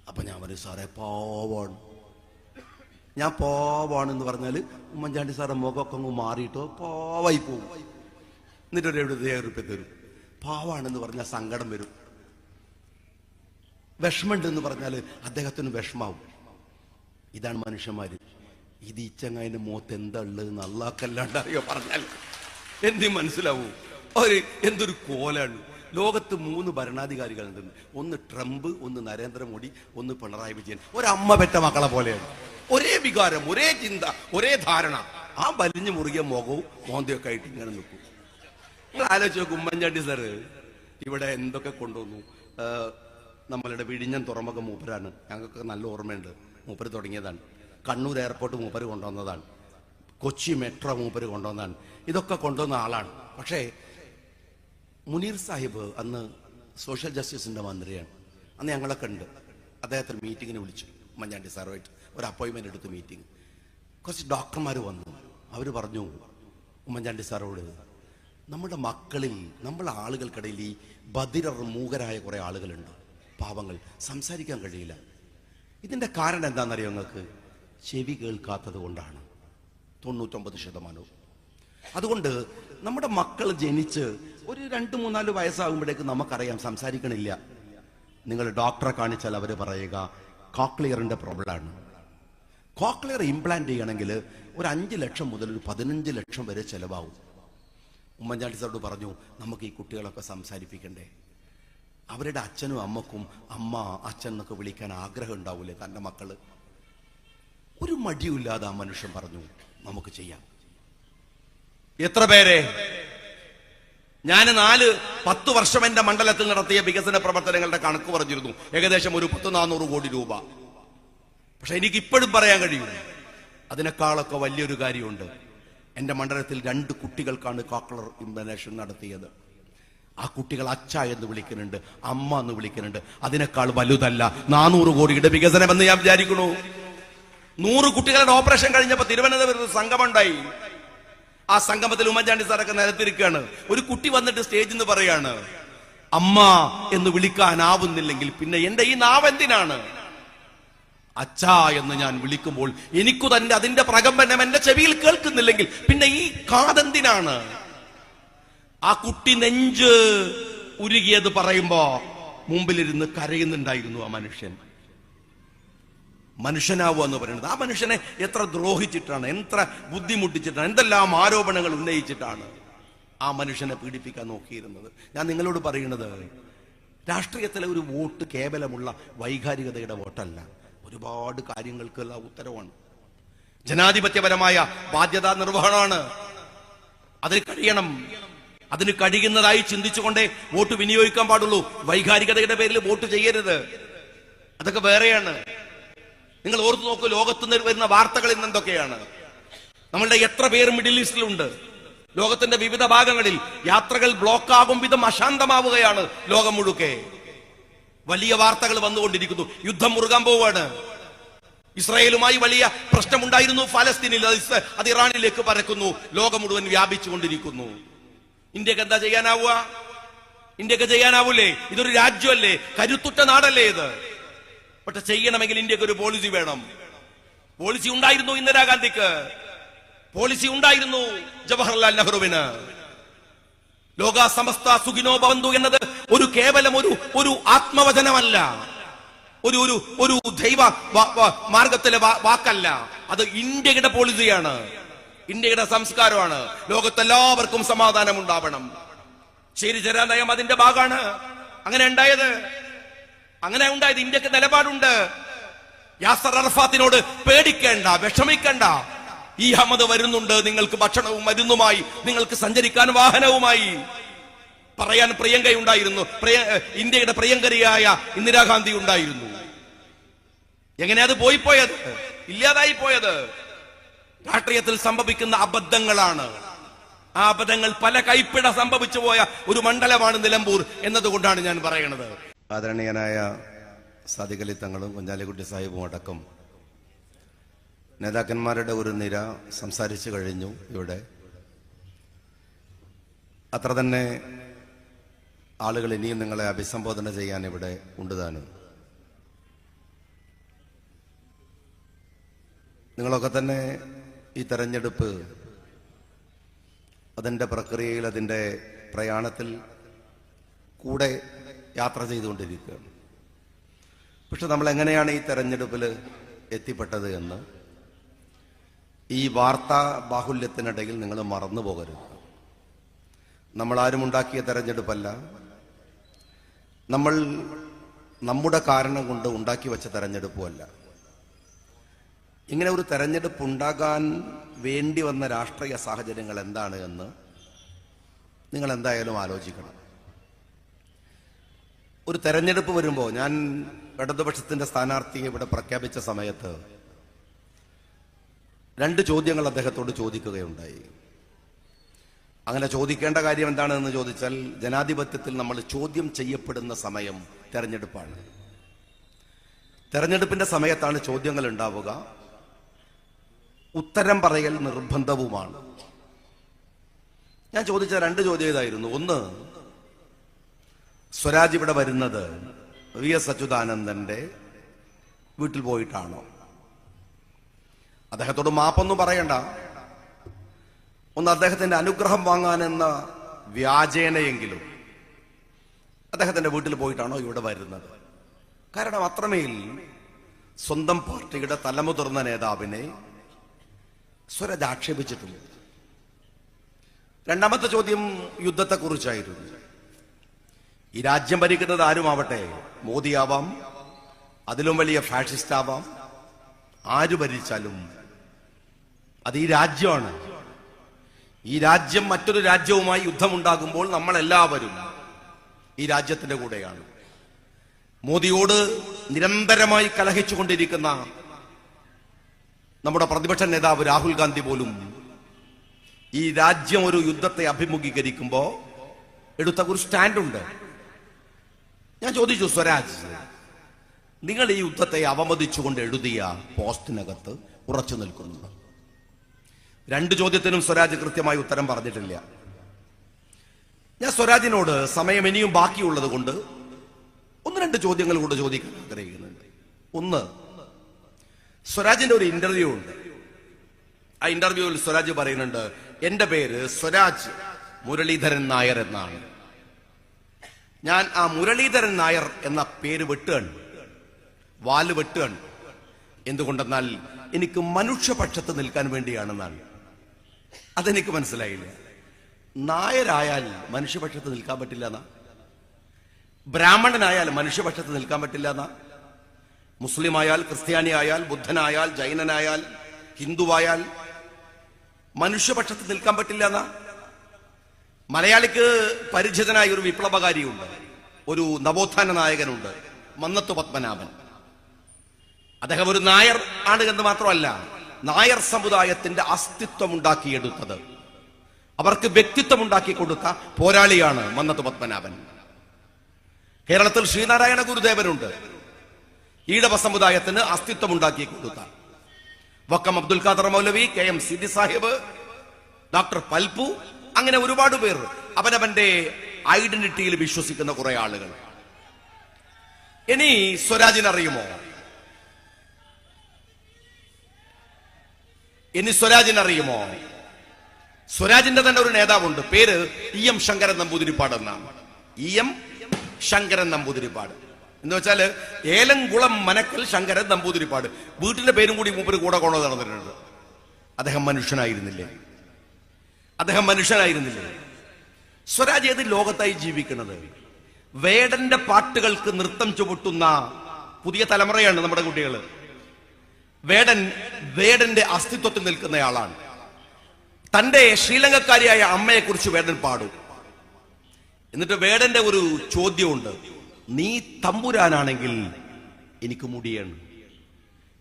അപ്പൊ ഞാൻ പറയും, സാറേ പാവാണ്. ഞാൻ പാവാണെന്ന് പറഞ്ഞാൽ ഉമ്മൻചാണ്ടി സാറെ മുഖമൊക്കെ അങ്ങ് മാറിയിട്ടോ പാവായി പോകും. എന്നിട്ട് ഒരു 70,000 രൂപ തരും. പാവാണെന്ന് പറഞ്ഞാൽ സങ്കടം വരും. വിഷമമുണ്ടെന്ന് പറഞ്ഞാൽ അദ്ദേഹത്തിന് വിഷമാവും. ഇതാണ് മനുഷ്യന്മാര്. ഇത് ഈ ചങ്ങായിന്റെ മുഖത്ത് എന്താ ഉള്ളത് നല്ലാക്കല്ലാണ്ട് അറിയോ പറഞ്ഞാൽ എന്ത് മനസ്സിലാവൂ? എന്തൊരു കോലാണ്. ലോകത്ത് 3 ഭരണാധികാരികളുണ്ട്. ഒന്ന് ട്രംപ്, ഒന്ന് നരേന്ദ്രമോദി, ഒന്ന് പിണറായി വിജയൻ. ഒരമ്മ പെറ്റ മക്കളെ പോലെയാണ്. ഒരേ വികാരം, ഒരേ ചിന്ത, ഒരേ ധാരണ. ആ വലിഞ്ഞു മുറുകിയ മുഖവും മോന്തയൊക്കെ ആയിട്ട് ഇങ്ങനെ നിൽക്കും. നിങ്ങൾ ആലോചിച്ച് നോക്കും, ഉമ്മൻചാണ്ടി സാറ് ഇവിടെ എന്തൊക്കെ കൊണ്ടുവന്നു. നമ്മളുടെ വിഴിഞ്ഞം തുറമുഖം മൂപ്പരാണ്. ഞങ്ങൾക്ക് നല്ല ഓർമ്മയുണ്ട്. മൂപ്പര് തുടങ്ങിയതാണ്. കണ്ണൂർ എയർപോർട്ട് മൂപ്പര് കൊണ്ടുവന്നതാണ്. കൊച്ചി മെട്രോ മൂപ്പര് കൊണ്ടുവന്നതാണ്. ഇതൊക്കെ കൊണ്ടുവന്ന ആളാണ്. പക്ഷേ മുനീർ സാഹിബ് അന്ന് സോഷ്യൽ ജസ്റ്റിസിന്റെ മന്ത്രിയാണ്. അന്ന് ഞങ്ങളൊക്കെ ഉണ്ട്. അദ്ദേഹത്തിന് മീറ്റിങ്ങിന് വിളിച്ചു. ഉമ്മൻചാണ്ടി സാറുമായിട്ട് ഒരു അപ്പോയിൻമെന്റ് എടുത്ത് മീറ്റിംഗ്. കുറച്ച് ഡോക്ടർമാർ വന്നു. അവർ പറഞ്ഞു, ഉമ്മൻചാണ്ടി സാറോട്, നമ്മുടെ മക്കളിൽ, നമ്മളെ ആളുകൾക്കിടയിൽ ഈ ബധിരർ, മൂകരായ കുറെ ആളുകളുണ്ട്, പാവങ്ങൾ, സംസാരിക്കാൻ കഴിയില്ല. ഇതിന്റെ കാരണം എന്താണെന്നറിയോ നിങ്ങൾക്ക്? ചെവി കേൾക്കാത്തത് കൊണ്ടാണ് 99%. അതുകൊണ്ട് നമ്മുടെ മക്കൾ ജനിച്ച് ഒരു 2-3-4 വയസ്സാകുമ്പോഴേക്ക് നമുക്കറിയാം സംസാരിക്കണില്ല. നിങ്ങൾ ഡോക്ടറെ കാണിച്ചാൽ അവർ പറയുക കോക്ലിയറിന്റെ പ്രോബ്ലമാണ്. കോക്ലിയർ ഇംപ്ലാന്റ് ചെയ്യണമെങ്കിൽ ഒരു 5 ലക്ഷം മുതൽ ഒരു 15 ലക്ഷം വരെ ചെലവാകും. ഉമ്മൻചാണ്ടി സാറോട് പറഞ്ഞു, നമുക്ക് ഈ കുട്ടികളൊക്കെ സംസാരിപ്പിക്കണ്ടേ? അവരുടെ അച്ഛനും അമ്മക്കും അമ്മ, അച്ഛൻ എന്നൊക്കെ വിളിക്കാൻ ആഗ്രഹം ഉണ്ടാവൂലേ തൻ്റെ മക്കള്? ഒരു മടിയില്ലാതെ ആ മനുഷ്യൻ പറഞ്ഞു, നമുക്ക് ചെയ്യാം. എത്ര പേരെ ഞാൻ 4-10 വർഷം എന്റെ മണ്ഡലത്തിൽ നടത്തിയ വികസന പ്രവർത്തനങ്ങളുടെ കണക്ക് പറഞ്ഞിരുന്നു, ഏകദേശം ഒരു 300-400 കോടി രൂപ. പക്ഷെ എനിക്ക് ഇപ്പോഴും പറയാൻ കഴിയും, അതിനേക്കാളൊക്കെ വലിയൊരു കാര്യമുണ്ട്. എന്റെ മണ്ഡലത്തിൽ 2 കുട്ടികൾക്കാണ് കോക്ലിയർ ഇംപ്ലാന്റേഷൻ നടത്തിയത്. ആ കുട്ടികൾ അച്ഛ എന്ന് വിളിക്കുന്നുണ്ട്, അമ്മ എന്ന് വിളിക്കുന്നുണ്ട്. അതിനേക്കാൾ വലുതല്ല 400 കോടിയുടെ വികസനമെന്ന് ഞാൻ വിചാരിക്കണു. 100 കുട്ടികളുടെ ഓപ്പറേഷൻ കഴിഞ്ഞപ്പോ തിരുവനന്തപുരത്ത് സംഗമമുണ്ടായി. ആ സംഗമത്തിൽ ഉമ്മൻചാണ്ടി സാറൊക്കെ നിലത്തിരിക്കുകയാണ്. ഒരു കുട്ടി വന്നിട്ട് സ്റ്റേജിൽ നിന്ന് പറയാണ്, അമ്മ എന്ന് വിളിക്കാനാവുന്നില്ലെങ്കിൽ പിന്നെ എന്റെ ഈ നാവ് എന്തിനാണ്? അച്ഛ എന്ന് ഞാൻ വിളിക്കുമ്പോൾ എനിക്കു തന്നെ അതിന്റെ പ്രകമ്പനം എന്റെ ചെവിയിൽ കേൾക്കുന്നില്ലെങ്കിൽ പിന്നെ ഈ കാതെന്തിനാണ്? ആ കുട്ടി നെഞ്ച് ഉരുകിയത് പറയുമ്പോ മുമ്പിലിരുന്ന് കരയുന്നുണ്ടായിരുന്നു ആ മനുഷ്യൻ. മനുഷ്യനാവുക എന്ന് പറയുന്നത്, ആ മനുഷ്യനെ എത്ര ദ്രോഹിച്ചിട്ടാണ്, എത്ര ബുദ്ധിമുട്ടിച്ചിട്ടാണ്, എന്തെല്ലാം ആരോപണങ്ങൾ ഉന്നയിച്ചിട്ടാണ് ആ മനുഷ്യനെ പീഡിപ്പിക്കാൻ നോക്കിയിരുന്നത്. ഞാൻ നിങ്ങളോട് പറയുന്നത്, രാഷ്ട്രീയത്തിലെ ഒരു വോട്ട് കേവലമുള്ള വൈകാരികതയുടെ വോട്ടല്ല, ഒരുപാട് കാര്യങ്ങൾക്കുള്ള ഉത്തരവാണ്. ജനാധിപത്യപരമായ ബാധ്യതാ നിർവഹണമാണ്. അതിന് കഴിയണം. അതിന് കഴിയുന്നതായി ചിന്തിച്ചുകൊണ്ടേ വോട്ട് വിനിയോഗിക്കാൻ പാടുള്ളൂ. വൈകാരികതയുടെ പേരിൽ വോട്ട് ചെയ്യരുത്, അതൊക്കെ വേറെയാണ്. നിങ്ങൾ ഓർത്തു നോക്കൂ, ലോകത്ത് വരുന്ന വാർത്തകൾ ഇന്ന് എന്തൊക്കെയാണ്? നമ്മളുടെ എത്ര പേര് മിഡിൽ ഈസ്റ്റിലുണ്ട്? ലോകത്തിന്റെ വിവിധ ഭാഗങ്ങളിൽ യാത്രകൾ ബ്ലോക്കാകും വിധം അശാന്തമാവുകയാണ് ലോകം മുഴുക്കെ. വലിയ വാർത്തകൾ വന്നുകൊണ്ടിരിക്കുന്നു. യുദ്ധം മുറുകാൻ പോവുകയാണ്. ഇസ്രായേലുമായി വലിയ പ്രശ്നമുണ്ടായിരുന്നു ഫലസ്തീനിൽ, അത് ഇറാനിലേക്ക് പരക്കുന്നു. ലോകം മുഴുവൻ വ്യാപിച്ചുകൊണ്ടിരിക്കുന്നു. ഇന്ത്യക്ക് എന്താ ചെയ്യാനാവുക? ഇന്ത്യക്ക് ചെയ്യാനാവൂലേ? ഇതൊരു രാജ്യമല്ലേ, കരുത്തുറ്റ നാടല്ലേ ഇത്. പക്ഷെ ചെയ്യണമെങ്കിൽ ഇന്ത്യക്ക് ഒരു പോളിസി വേണം. പോളിസി ഉണ്ടായിരുന്നു ഇന്ദിരാഗാന്ധിക്ക്, പോളിസി ഉണ്ടായിരുന്നു ജവഹർലാൽ നെഹ്റുവിന്. ലോക സമസ്ത സുഖിനോ ഭവന്തു എന്നത് ഒരു കേവലം ഒരു ആത്മവചനമല്ല, ഒരു ദൈവ മാർഗത്തിലെ വാക്കല്ല. അത് ഇന്ത്യയുടെ പോളിസിയാണ്, ഇന്ത്യയുടെ സംസ്കാരമാണ്. ലോകത്തെല്ലാവർക്കും സമാധാനം ഉണ്ടാവണം. ശരിചരാ നയം അതിന്റെ ഭാഗമാണ്. അങ്ങനെ ഉണ്ടായത്. ഇന്ത്യക്ക് നിലപാടുണ്ട്. യാസർ അറഫാത്തിനോട് പേടിക്കേണ്ട, വിഷമിക്കേണ്ട, ഈ അഹമ്മദ് വരുന്നുണ്ട്, നിങ്ങൾക്ക് ഭക്ഷണവും മരുന്നുമായി, നിങ്ങൾക്ക് സഞ്ചരിക്കാൻ വാഹനവുമായി പറയാൻ പ്രിയങ്കയുണ്ടായിരുന്നു. ഇന്ത്യയുടെ പ്രിയങ്കരിയായ ഇന്ദിരാഗാന്ധി ഉണ്ടായിരുന്നു. എങ്ങനെ അത് പോയത്? ഇല്ലാതായി പോയത് രാഷ്ട്രീയത്തിൽ സംഭവിക്കുന്ന അബദ്ധങ്ങളാണ്. ആ അബദ്ധങ്ങൾ പല കൈപ്പിഴ സംഭവിച്ചു പോയ ഒരു മണ്ഡലമാണ് നിലമ്പൂർ എന്നതുകൊണ്ടാണ് ഞാൻ പറയുന്നത്. ആദരണീയനായ സാദിഖ് അലി തങ്ങളും കുഞ്ഞാലിക്കുട്ടി സാഹിബും അടക്കം നേതാക്കന്മാരുടെ ഒരു നിര സംസാരിച്ചു കഴിഞ്ഞു. ഇവിടെ അത്ര തന്നെ ആളുകൾ ഇനിയും നിങ്ങളെ അഭിസംബോധന ചെയ്യാൻ ഇവിടെ ഉണ്ടുതാനും. നിങ്ങളൊക്കെ തന്നെ ഈ തെരഞ്ഞെടുപ്പ് അതിൻ്റെ പ്രക്രിയയിൽ, അതിൻ്റെ പ്രയാണത്തിൽ കൂടെ യാത്ര ചെയ്തുകൊണ്ടിരിക്കുകയാണ്. പക്ഷെ നമ്മൾ എങ്ങനെയാണ് ഈ തെരഞ്ഞെടുപ്പിൽ എത്തിപ്പെട്ടത് എന്ന് ഈ വാർത്താ ബാഹുല്യത്തിനിടയിൽ നിങ്ങൾ മറന്നു പോകരുത്. നമ്മളാരും ഉണ്ടാക്കിയ തെരഞ്ഞെടുപ്പല്ല, നമ്മൾ നമ്മുടെ കാരണം കൊണ്ട് ഉണ്ടാക്കി വെച്ച തെരഞ്ഞെടുപ്പുമല്ല. ഇങ്ങനെ ഒരു തെരഞ്ഞെടുപ്പ് ഉണ്ടാകാൻ വേണ്ടി വന്ന രാഷ്ട്രീയ സാഹചര്യങ്ങൾ എന്താണ് എന്ന് നിങ്ങൾ എന്തായാലും ആലോചിക്കണം. ഒരു തെരഞ്ഞെടുപ്പ് വരുമ്പോൾ, ഞാൻ ഇടതുപക്ഷത്തിന്റെ സ്ഥാനാർത്ഥിയെ ഇവിടെ പ്രഖ്യാപിച്ച സമയത്ത് 2 ചോദ്യങ്ങൾ അദ്ദേഹത്തോട് ചോദിക്കുകയുണ്ടായി. അങ്ങനെ ചോദിക്കേണ്ട കാര്യം എന്താണെന്ന് ചോദിച്ചാൽ, ജനാധിപത്യത്തിൽ നമ്മൾ ചോദ്യം ചെയ്യപ്പെടുന്ന സമയം തെരഞ്ഞെടുപ്പാണ്. തെരഞ്ഞെടുപ്പിന്റെ സമയത്താണ് ചോദ്യങ്ങൾ ഉണ്ടാവുക. ഉത്തരം പറയൽ നിർബന്ധവുമാണ്. ഞാൻ ചോദിച്ച രണ്ട് ചോദ്യം ഇതായിരുന്നു. ഒന്ന്, സ്വരാജ് ഇവിടെ വരുന്നത് വി.എസ്. അച്യുതാനന്ദന്റെ വീട്ടിൽ പോയിട്ടാണോ? അദ്ദേഹത്തോട് മാപ്പൊന്നും പറയണ്ട, ഒന്ന് അദ്ദേഹത്തിന്റെ അനുഗ്രഹം വാങ്ങാനെന്ന വ്യാജേനയെങ്കിലും അദ്ദേഹത്തിന്റെ വീട്ടിൽ പോയിട്ടാണോ ഇവിടെ വരുന്നത്? കാരണം അത്രമേൽ സ്വന്തം പാർട്ടിയുടെ തലമുതിർന്ന നേതാവിനെ സ്വരാജ് ആക്ഷേപിച്ചിട്ടുണ്ട്. രണ്ടാമത്തെ ചോദ്യം യുദ്ധത്തെക്കുറിച്ചായിരുന്നു. ഈ രാജ്യം ഭരിക്കുന്നത് ആരുമാവട്ടെ, മോദിയാവാം, അതിലും വലിയ ഫാഷിസ്റ്റ് ആവാം, ആര് ഭരിച്ചാലും അത് ഈ രാജ്യമാണ്. ഈ രാജ്യം മറ്റൊരു രാജ്യവുമായി യുദ്ധമുണ്ടാകുമ്പോൾ നമ്മളെല്ലാവരും ഈ രാജ്യത്തിന്റെ കൂടെയാണ്. മോദിയോട് നിരന്തരമായി കലഹിച്ചുകൊണ്ടിരിക്കുന്ന നമ്മുടെ പ്രതിപക്ഷ നേതാവ് രാഹുൽ ഗാന്ധി പോലും ഈ രാജ്യം ഒരു യുദ്ധത്തെ അഭിമുഖീകരിക്കുമ്പോ എടുത്ത ഒരു സ്റ്റാൻഡുണ്ട്. ഞാൻ ചോദിച്ചു, സ്വരാജ്, നിങ്ങൾ ഈ യുദ്ധത്തെ അവമതിച്ചുകൊണ്ട് എഴുതിയ പോസ്റ്റിനകത്ത് ഉറച്ചു നിൽക്കുന്നു? രണ്ട് ചോദ്യത്തിനും സ്വരാജ് കൃത്യമായി ഉത്തരം പറഞ്ഞിട്ടില്ല. ഞാൻ സ്വരാജിനോട് സമയം ഇനിയും ബാക്കിയുള്ളത് കൊണ്ട് ഒന്ന് രണ്ട് ചോദ്യങ്ങൾ കൂടെ ചോദിക്കാൻ ആഗ്രഹിക്കുന്നുണ്ട്. ഒന്ന്, സ്വരാജിന്റെ ഒരു ഇന്റർവ്യൂ ഉണ്ട്. ആ ഇന്റർവ്യൂവിൽ സ്വരാജ് പറയുന്നുണ്ട്, എന്റെ പേര് സ്വരാജ് മുരളീധരൻ നായർ എന്നാണ്. ഞാൻ ആ മുരളീധരൻ നായർ എന്ന പേര് വെട്ടുകയാണ്, വാല് വെട്ടുകയാണ്. എന്തുകൊണ്ടെന്നാൽ എനിക്ക് മനുഷ്യപക്ഷത്ത് നിൽക്കാൻ വേണ്ടിയാണെന്നാണ്. അതെനിക്ക് മനസ്സിലായില്ല. നായരായാൽ മനുഷ്യപക്ഷത്ത് നിൽക്കാൻ പറ്റില്ല എന്നാ? ബ്രാഹ്മണനായാൽ മനുഷ്യപക്ഷത്ത് നിൽക്കാൻ പറ്റില്ല എന്നാ? മുസ്ലിം ആയാൽ, ക്രിസ്ത്യാനി ആയാൽ, ബുദ്ധനായാൽ, ജൈനനായാൽ, ഹിന്ദുവായാൽ മനുഷ്യപക്ഷത്ത് നിൽക്കാൻ പറ്റില്ല എന്നാ? മലയാളിക്ക് പരിചിതനായ ഒരു വിപ്ലവകാരിയുണ്ട്, ഒരു നവോത്ഥാന നായകനുണ്ട്, മന്നത്ത് പത്മനാഭൻ. അദ്ദേഹം ഒരു നായർ ആണ് എന്ന് മാത്രമല്ല, നായർ സമുദായത്തിന്റെ അസ്തിത്വം ഉണ്ടാക്കിയെടുത്തത്, അവർക്ക് വ്യക്തിത്വം ഉണ്ടാക്കി കൊടുത്ത പോരാളിയാണ് മന്നത്ത് പത്മനാഭൻ. കേരളത്തിൽ ശ്രീനാരായണ ഗുരുദേവനുണ്ട്, ഈഴവ സമുദായത്തിന് അസ്തിത്വം ഉണ്ടാക്കി കൊടുത്ത. വക്കം അബ്ദുൽ ഖാദർ മൗലവി, KM സിദ്ദി സാഹിബ്, ഡോക്ടർ പൽപു, അങ്ങനെ ഒരുപാട് പേർ അവനവന്റെ ഐഡന്റിറ്റിയിൽ വിശ്വസിക്കുന്ന കുറെ ആളുകൾ. ഇനി സ്വരാജിനറിയുമോ? സ്വരാജിന്റെ തന്നെ ഒരു നേതാവുണ്ട്, പേര് EM ശങ്കരൻ നമ്പൂതിരിപ്പാട് എന്നാണ്. EM ശങ്കരൻ നമ്പൂതിരിപ്പാട് എന്ന് വെച്ചാല് ഏലംകുളം മനക്കൽ ശങ്കരൻ നമ്പൂതിരിപ്പാട്. വീട്ടിന്റെ പേരും കൂടി മൂപ്പര് കൂടെ കൊണ്ടു നടന്നിട്ടുണ്ട്. അദ്ദേഹം മനുഷ്യനായിരുന്നില്ലേ? സ്വരാജ് ഏത് ലോകത്തായി ജീവിക്കുന്നത്? വേടന്റെ പാട്ടുകൾക്ക് നൃത്തം ചുവട്ടുന്ന പുതിയ തലമുറയാണ് നമ്മുടെ കുട്ടികൾ. വേടന്റെ അസ്തിത്വത്തിൽ നിൽക്കുന്നയാളാണ്. തന്റെ ശ്രീലങ്കക്കാരിയായ അമ്മയെ കുറിച്ച് വേടൻ പാടും. എന്നിട്ട് വേടന്റെ ഒരു ചോദ്യമുണ്ട്, നീ തമ്പുരാനാണെങ്കിൽ എനിക്ക് മുടിയാണ്.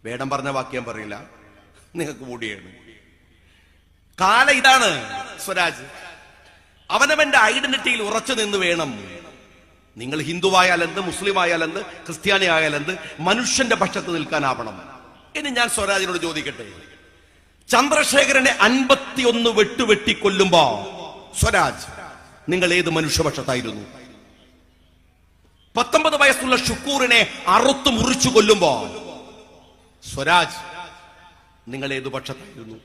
വേടൻ പറഞ്ഞ വാക്യം പറയില്ല, നിങ്ങൾക്ക് മുടിയാണ്. കാല ഇതാണ് സ്വരാജ്. അവനവന്റെ ഐഡന്റിറ്റിയിൽ ഉറച്ചു നിന്ന് വേണം. നിങ്ങൾ ഹിന്ദുവായാലെന്ത്, മുസ്ലിം ആയാലെന്ത്, ക്രിസ്ത്യാനി ആയാലെന്ത്, മനുഷ്യന്റെ പക്ഷത്ത് നിൽക്കാനാവണം. ഇനി ഞാൻ സ്വരാജിനോട് ചോദിക്കട്ടെ, ചന്ദ്രശേഖരനെ 51 വെട്ടുവെട്ടിക്കൊല്ലുമ്പോ സ്വരാജ് നിങ്ങൾ ഏത് മനുഷ്യപക്ഷത്തായിരുന്നു? 19 വയസ്സുള്ള ഷുക്കൂറിനെ അറുത്തു മുറിച്ചു കൊല്ലുമ്പോ സ്വരാജ് നിങ്ങൾ ഏതു പക്ഷത്തായിരുന്നു?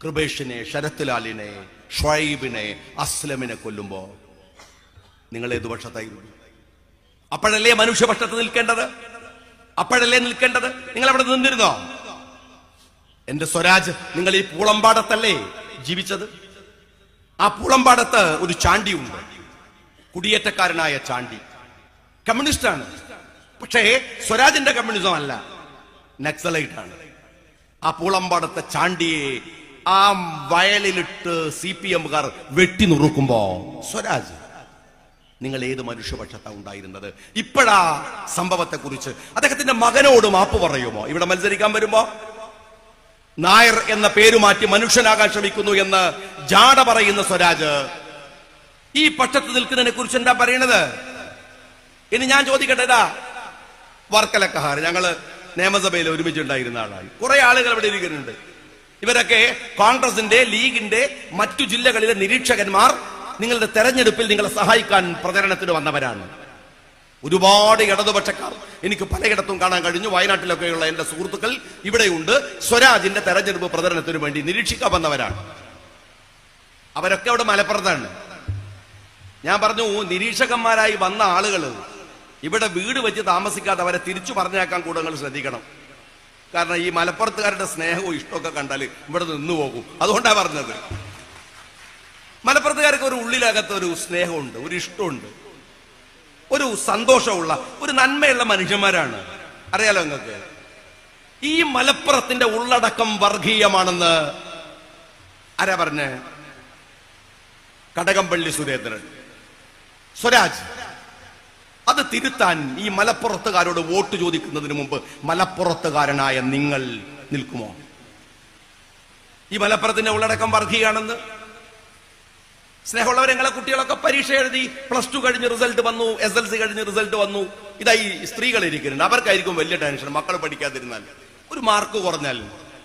കൃപേഷിനെ, ശരത്ലാലിനെ, ഷുഐബിനെ, അസ്ലമിനെ കൊല്ലുമ്പോ നിങ്ങൾ ഏതു പക്ഷത്തായിരുന്നു? അപ്പോഴല്ലേ മനുഷ്യപക്ഷത്ത് നിൽക്കേണ്ടത്? നിങ്ങൾ അവിടെ നിന്നിരുന്നോ? എന്റെ സ്വരാജ്, നിങ്ങൾ ഈ പൂളമ്പാടത്തല്ലേ ജീവിച്ചത്? ആ പൂളമ്പാടത്ത് ഒരു ചാണ്ടിയുണ്ട്, കുടിയേറ്റക്കാരനായ ചാണ്ടി. കമ്മ്യൂണിസ്റ്റാണ്, പക്ഷേ സ്വരാജിന്റെ കമ്മ്യൂണിസം അല്ല, നക്സലൈറ്റ് ആണ്. ആ പൂളമ്പാടത്തെ ചാണ്ടിയെ ആ വയലിലിട്ട് CPM-കാർ വെട്ടി നുറുക്കുമ്പോ സ്വരാജ് നിങ്ങൾ ഏത് മനുഷ്യപക്ഷത്താണ് ഉണ്ടായിരുന്നത്? ഇപ്പോഴാ സംഭവത്തെ കുറിച്ച് അദ്ദേഹത്തിന്റെ മകനോട് മാപ്പ് പറയുമോ? ഇവിടെ മത്സരിക്കാൻ വരുമ്പോ നായർ എന്ന പേര് മാറ്റി മനുഷ്യനാകാൻ ശ്രമിക്കുന്നു എന്ന് ജാട പറയുന്ന സ്വരാജ് ഈ പക്ഷത്ത് നിൽക്കുന്നതിനെ കുറിച്ച് എന്താ പറയണത്? ഇനി ഞാൻ ചോദിക്കട്ടെ, വർക്കലക്കഹാർ, ഞങ്ങള് നിയമസഭയിൽ ഒരുമിച്ചുണ്ടായിരുന്ന ആളാണ്. കുറെ ആളുകൾ ഇവിടെ ഇരിക്കുന്നുണ്ട്. ഇവരൊക്കെ കോൺഗ്രസിന്റെ, ലീഗിന്റെ മറ്റു ജില്ലകളിലെ നിരീക്ഷകന്മാർ നിങ്ങളുടെ തെരഞ്ഞെടുപ്പിൽ നിങ്ങളെ സഹായിക്കാൻ പ്രചരണത്തിന് വന്നവരാണ്. ഒരുപാട് ഇടതുപക്ഷക്കാർ എനിക്ക് പലയിടത്തും കാണാൻ കഴിഞ്ഞു. വയനാട്ടിലൊക്കെയുള്ള എന്റെ സുഹൃത്തുക്കൾ ഇവിടെയുണ്ട്. സ്വരാജിന്റെ തെരഞ്ഞെടുപ്പ് പ്രചരണത്തിന് വേണ്ടി നിരീക്ഷിക്കാൻ വന്നവരാണ്. അവരൊക്കെ അവിടെ മലപ്പുറത്താണ്. ഞാൻ പറഞ്ഞു, നിരീക്ഷകന്മാരായി വന്ന ആളുകൾ ഇവിടെ വീട് വെച്ച് താമസിക്കാതെ അവരെ തിരിച്ചു പറഞ്ഞേക്കാൻ കൂടെ നിങ്ങൾ ശ്രദ്ധിക്കണം. കാരണം ഈ മലപ്പുറത്തുകാരുടെ സ്നേഹവും ഇഷ്ടമൊക്കെ കണ്ടാൽ ഇവിടെ നിന്ന് പോകും. അതുകൊണ്ടാണ് പറഞ്ഞത്. മലപ്പുറത്തുകാർക്ക് ഒരു ഉള്ളിലകത്ത് ഒരു സ്നേഹമുണ്ട്, ഒരു ഇഷ്ടമുണ്ട്, ഒരു സന്തോഷമുള്ള, ഒരു നന്മയുള്ള മനുഷ്യന്മാരാണ്. അറിയാലോ നിങ്ങൾക്ക്. ഈ മലപ്പുറത്തിന്റെ ഉള്ളടക്കം വർഗീയമാണെന്ന് ആരാ പറഞ്ഞേ? കടകംപള്ളി സുരേന്ദ്രൻ. സ്വരാജ് അത് തിരുത്താൻ ഈ മലപ്പുറത്തുകാരോട് വോട്ട് ചോദിക്കുന്നതിന് മുമ്പ് മലപ്പുറത്തുകാരനായ നിങ്ങൾ നിൽക്കുമോ? ഈ മലപ്പുറത്തിന്റെ ഉള്ളടക്കം വർഗീയാണെന്ന്. സ്നേഹമുള്ളവരെ, നിങ്ങളെ കുട്ടികളൊക്കെ പരീക്ഷ എഴുതി, +2 കഴിഞ്ഞ് റിസൾട്ട് വന്നു, SLC കഴിഞ്ഞ് റിസൾട്ട് വന്നു. ഇതായി സ്ത്രീകൾ ഇരിക്കുന്നുണ്ട്. അവർക്കായിരിക്കും വലിയ ടെൻഷൻ. മക്കൾ പഠിക്കാതിരുന്നാൽ, ഒരു മാർക്ക് കുറഞ്ഞാൽ,